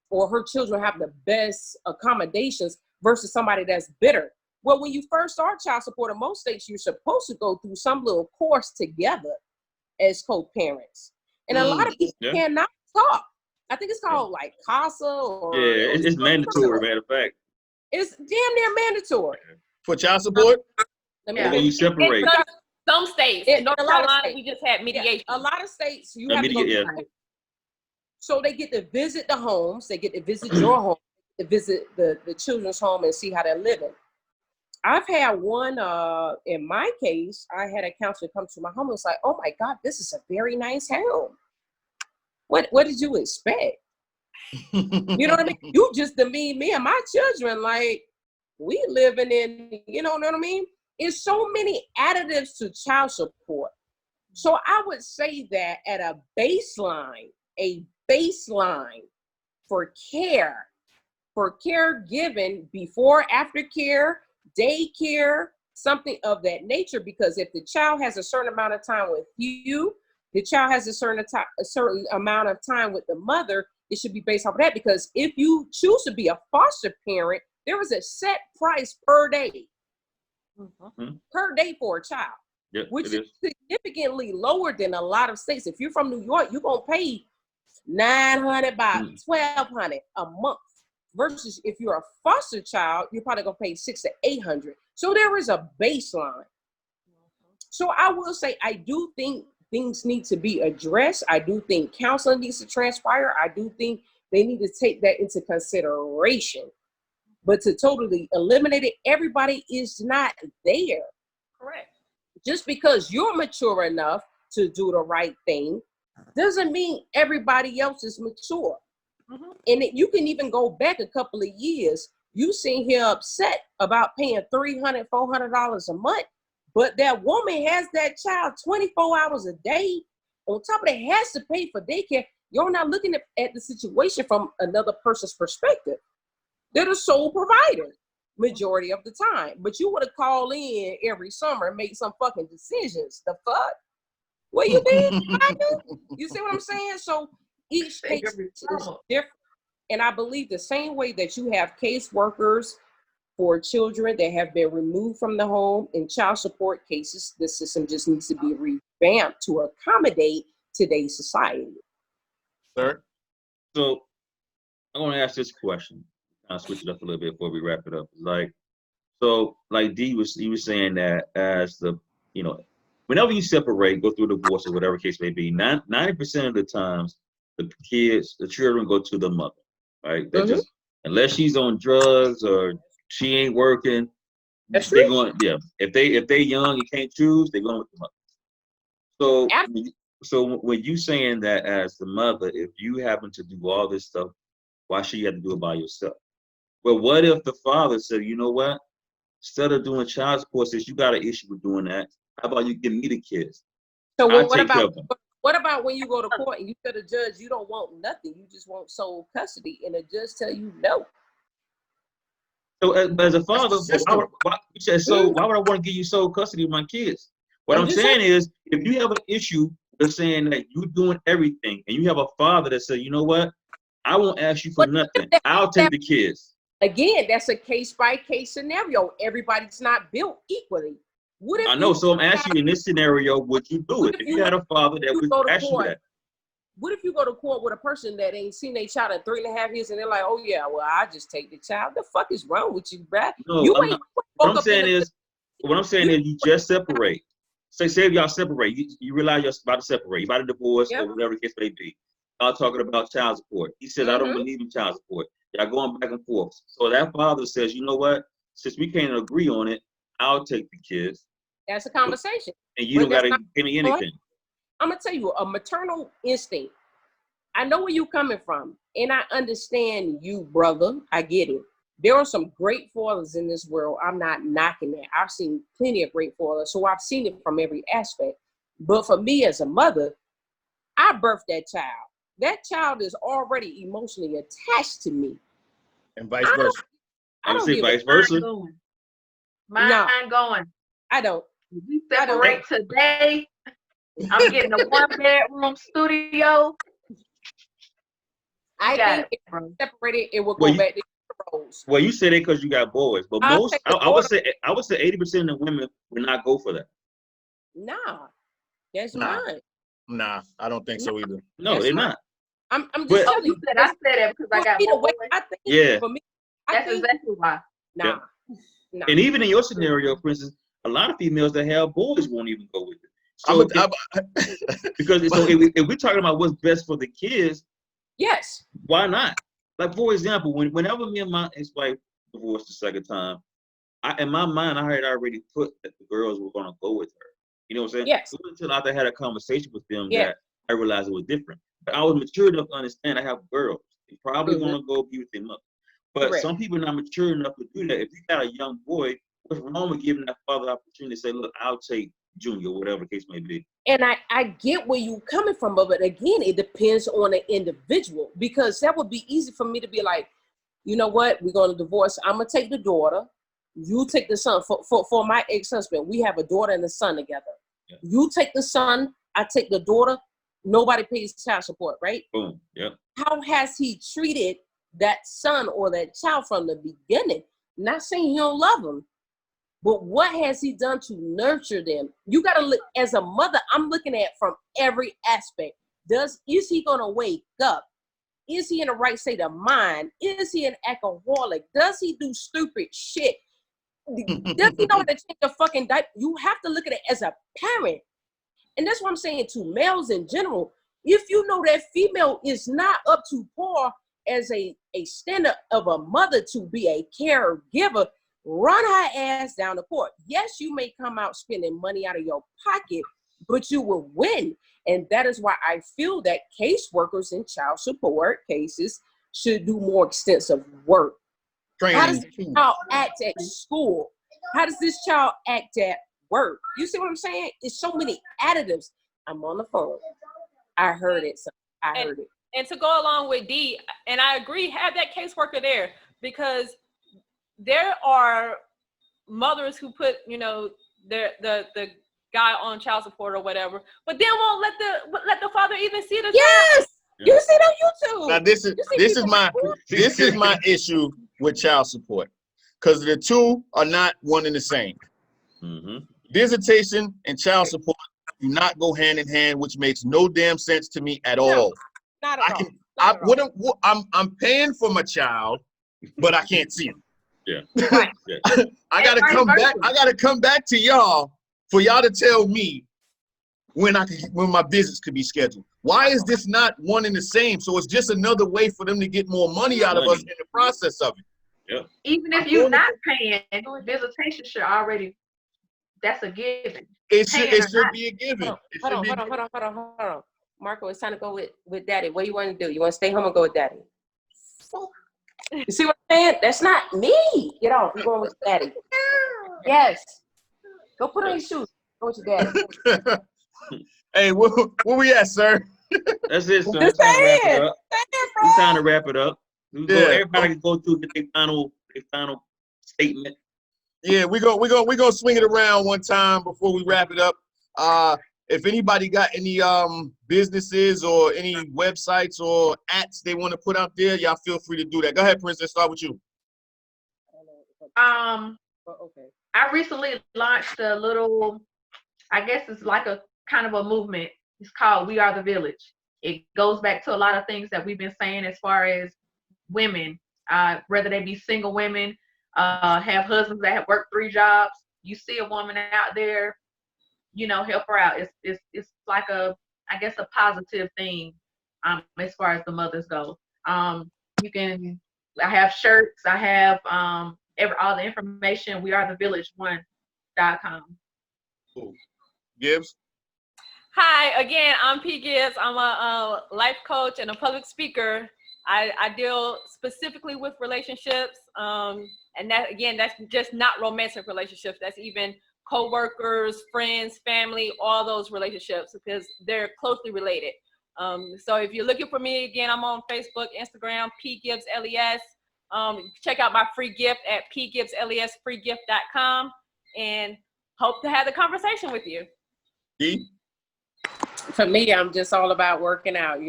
G: or her children have the best accommodations versus somebody that's bitter? Well, when you first start child support in most states, you're supposed to go through some little course together as co-parents. And a lot of people cannot talk. I think it's called like CASA or...
B: Yeah, it's mandatory, matter of fact.
G: It's damn near mandatory.
C: For child support?
B: When you separate.
E: Some states, in North Carolina, we just had mediation.
G: A lot of states, you have to go So they get to visit the homes, they get to visit your home, to visit the children's home and see how they're living. I've had one, in my case, I had a counselor come to my home and was like, oh my God, this is a very nice home. What did you expect? You know what I mean? You just demean me and my children like we living in, you know what I mean? It's so many additives to child support. So I would say that at a baseline for caregiving, before, after care, daycare, something of that nature, because if the child has a certain amount of time with you, the child has a certain amount of time with the mother, it should be based off of that, because if you choose to be a foster parent, there is a set price per day. Per day for a child, which is significantly lower than a lot of states. If you're from New York, you're going to pay $900 by $1,200 a month. Versus if you're a foster child, you're probably going to pay $600 to $800. So there is a baseline. So I will say, I do think things need to be addressed. I do think counseling needs to transpire. I do think they need to take that into consideration. But to totally eliminate it, everybody is not there.
E: Correct.
G: Just because you're mature enough to do the right thing doesn't mean everybody else is mature. And you can even go back a couple of years. You seen here upset about paying $300, $400 a month, but that woman has that child 24 hours a day. On top of that, has to pay for daycare. You're not looking at the situation from another person's perspective. They're the sole provider majority of the time. But you would have called in every summer and made some fucking decisions. The fuck? What you been? You see what I'm saying? So each case is different. And I believe the same way that you have caseworkers for children that have been removed from the home in child support cases, the system just needs to be revamped to accommodate today's society.
C: Sir?
B: So I want to ask this question. I'll switch it up a little bit before we wrap it up. Like D was saying that as the, whenever you separate, go through divorce or whatever case may be, 90% of the times the children go to the mother, right? They just, unless she's on drugs or she ain't working, they're going, if they young and can't choose, they're going with the mother. So when you saying that as the mother, if you happen to do all this stuff, why should you have to do it by yourself? But what if the father said, you know what? Instead of doing child support, since you got an issue with doing that, how about you give me the kids?
G: So what about when you go to court and you tell the judge you don't want nothing, you just want sole custody, and the judge tell you no?
B: So as a father, why would I want to give you sole custody of my kids? What I'm saying is, if you have an issue with saying that you're doing everything, and you have a father that said, you know what? I won't ask you for nothing. I'll take the kids.
G: Again, that's a case-by-case scenario. Everybody's not built equally. What if
B: I know. So I'm asking you, in this scenario, would you do it? If you had a father that would ask you that.
G: What if you go to court with a person that ain't seen their child in 3.5 years and they're like, oh yeah, well, I just take the child. The fuck is wrong with you, bruh?
B: No,
G: You
B: I'm not. What I'm saying is you just separate. Say if y'all separate, you realize you're about to separate, you're about to divorce or whatever the case may be. Y'all talking about child support. He says, I don't believe in child support. Y'all going back and forth. So that father says, you know what? Since we can't agree on it, I'll take the kids.
G: That's a conversation.
B: And you don't got to give me anything.
G: I'm going to tell you, a maternal instinct. I know where you're coming from, and I understand you, brother. I get it. There are some great fathers in this world. I'm not knocking that. I've seen plenty of great fathers, so I've seen it from every aspect. But for me as a mother, I birthed that child. That child is already emotionally attached to me.
C: And vice versa.
B: I don't say vice versa.
F: Mine going.
G: I don't.
F: We separate today. I'm getting a 1-bedroom studio.
G: I think if we're separated, it will go back to the roles.
B: Well, you said it because you got boys, but I would say 80% of women would not go for that.
G: Nah, that's mine.
C: Nah, I don't think so either.
B: No, they're not.
G: I'm just telling you.
F: I said that because I got boys.
B: Yeah.
F: For me, that's exactly why.
G: Nah.
B: And even in your scenario, for instance, a lot of females that have boys won't even go with it. So because if we're talking about what's best for the kids,
G: yes,
B: why not? Like, for example, whenever me and my ex-wife divorced the second time, in my mind, I had already put that the girls were going to go with her. You know what I'm saying?
G: Yes.
B: It wasn't until after I had a conversation with them that I realized it was different. But I was mature enough to understand I have girls. They're probably going to go be with their mother. But some people are not mature enough to do that. If you got a young boy, what's wrong with giving that father the opportunity to say, look, I'll take Junior, whatever the case may be.
G: And I get where you're coming from, but again, it depends on the individual, because that would be easy for me to be like, you know what, we're going to divorce. I'm going to take the daughter. You take the son. For my ex-husband, we have a daughter and a son together. Yeah. You take the son, I take the daughter. Nobody pays child support, right?
B: Boom. Yeah.
G: How has he treated that son or that child from the beginning? Not saying you don't love him, but what has he done to nurture them? You got to look, as a mother, I'm looking at from every aspect. Is he going to wake up? Is he in the right state of mind? Is he an alcoholic? Does he do stupid shit? Does he know how to change a fucking diaper? You have to look at it as a parent. And that's what I'm saying to males in general. If you know that female is not up to par as a standard of a mother to be a caregiver, run her ass down the court. Yes, you may come out spending money out of your pocket, but you will win. And that is why I feel that caseworkers in child support cases should do more extensive work. How does this child act at school? How does this child act at work? You see what I'm saying? It's so many additives. I'm on the phone. I heard it. So I heard it.
E: And to go along with D, and I agree, have that caseworker there, because there are mothers who put, the guy on child support or whatever, but then won't let the father even see the child.
G: You see it on YouTube.
C: Now this is my issue with child support, because the two are not one and the same.
B: Mm-hmm.
C: Visitation and child support do not go hand in hand, which makes no damn sense to me at all.
G: Not at all.
C: I'm paying for my child, but I can't see him.
B: Yeah.
G: Right.
B: Yeah.
C: I gotta come back to y'all for y'all to tell me when my visits could be scheduled. Why is this not one and the same? So it's just another way for them to get more money out of us in the process of it.
B: Yeah.
F: Even if you're not paying, visitation should already, that's a given.
C: It should be a given.
G: Hold on. Marco, it's time to go with daddy. What do you want to do? You want to stay home or go with daddy? You see what I'm saying? That's not me. Get off. You're going with daddy. Yes. Go put on your shoes. Go with your daddy.
C: Hey, where we at, sir?
B: That's it, son. It's time to wrap it up. Everybody can go through their final statement.
C: Yeah, we're gonna swing it around one time before we wrap it up. If anybody got any businesses or any websites or apps they want to put out there, y'all feel free to do that. Go ahead, Prince. Let's start with you.
G: Okay.
F: I recently launched a little, I guess it's like a kind of a movement. It's called We Are the Village. It goes back to a lot of things that we've been saying as far as women, whether they be single women, have husbands that have worked 3 jobs. You see a woman out there, help her out. It's like I guess a positive thing as far as the mothers go. I have shirts, I have all the information, wearethevillage1.com.
C: Cool. Gibbs?
E: Hi, again, I'm P. Gibbs. I'm a life coach and a public speaker. I deal specifically with relationships, and that's just not romantic relationships. That's even co-workers, friends, family, all those relationships, because they're closely related. So if you're looking for me, again, I'm on Facebook, Instagram, P. Gibbs LES. Check out my free gift at pgibbslesfreegift.com, and hope to have the conversation with you.
C: D?
G: For me, I'm just all about working out,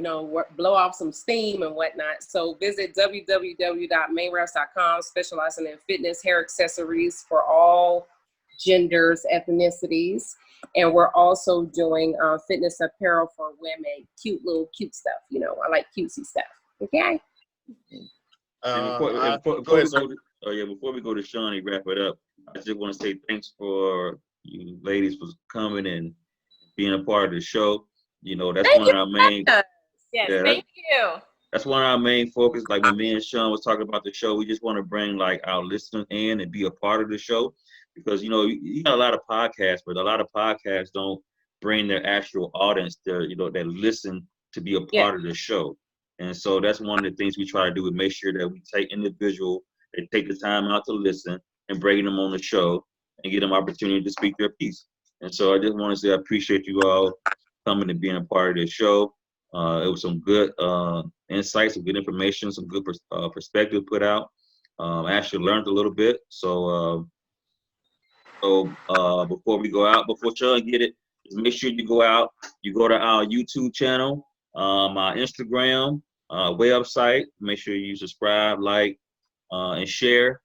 G: blow off some steam and whatnot. So visit www.mainreps.com, specializing in fitness, hair accessories for all genders, ethnicities. And we're also doing fitness apparel for women, cute stuff. I like cutesy stuff. Okay.
B: Before we go to Shawnee, wrap it up, I just want to say thanks for you ladies for coming and being a part of the show. That's one of our main.
E: Yes, thank you.
B: That's one of our main focus. Like when me and Sean was talking about the show, we just want to bring like our listeners in and be a part of the show, because you got a lot of podcasts, but a lot of podcasts don't bring their actual audience there, that listen to be a part of the show. And so that's one of the things we try to do, is make sure that we take individual that take the time out to listen and bring them on the show and give them opportunity to speak their piece. And so I just want to say I appreciate you all coming and being a part of this show. It was some good insights, some good information, some good perspective put out. I actually learned a little bit. So before we go out, before Sean get it, just make sure you go out. You go to our YouTube channel, our Instagram, website. Make sure you subscribe, like, and share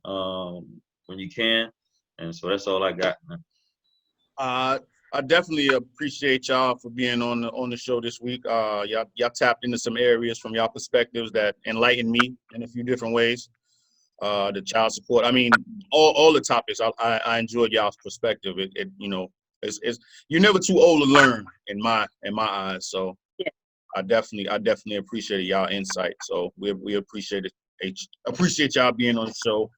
B: when you can. And so that's all I got, man.
C: I definitely appreciate y'all for being on the show this week. Y'all tapped into some areas from y'all perspectives that enlightened me in a few different ways. The child support. I mean, all the topics. I enjoyed y'all's perspective. It's you're never too old to learn in my eyes. So yeah. I definitely appreciate y'all insight. So we appreciate it. Appreciate y'all being on the show.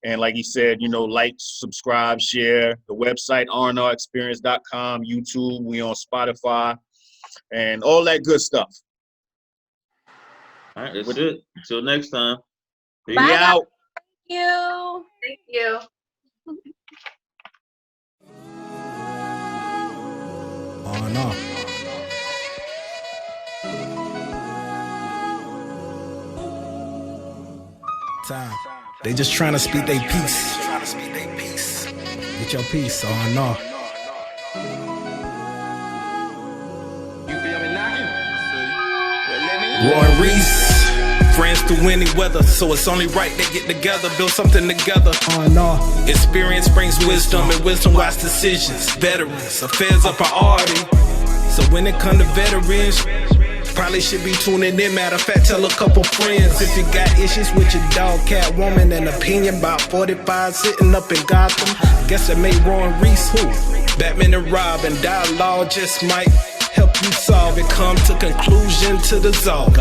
C: And like he said, like, subscribe, share. The website, R&RXperience.com, YouTube. We on Spotify, and all that good stuff.
B: All right, that's it. Until next time.
G: Bye.
C: We out.
F: Thank you.
A: R&R. Time. They just trying to speak their piece. Get your piece, R&R. Roy Reese, friends through any weather, so it's only right they get together, build something together. R&R. Experience brings wisdom, and wisdom wise decisions. Veterans, affairs of priority. So when it come to veterans, probably should be tuning in. Matter of fact, tell a couple friends. If you got issues with your dog, cat, woman, an opinion about 45 sitting up in Gotham, I guess it made Roy Reese who? Batman and Robin, dialogue just might help you solve it. Come to conclusion to dissolve.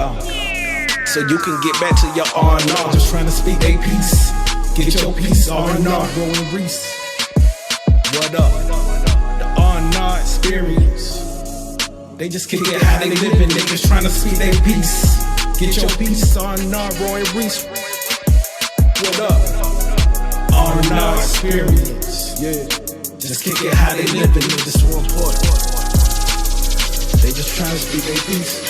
A: So you can get back to your R&R. Just trying to speak a piece. Get your piece, R&R. Roy Reese. What up? The R&R Xperience. They just kick it how they living, niggas trying to speak their piece. Get your piece, R&R, Roy Reese. What up? R&R Xperience. Yeah. Just kick it how they living, niggas so important. They just trying to speak their piece.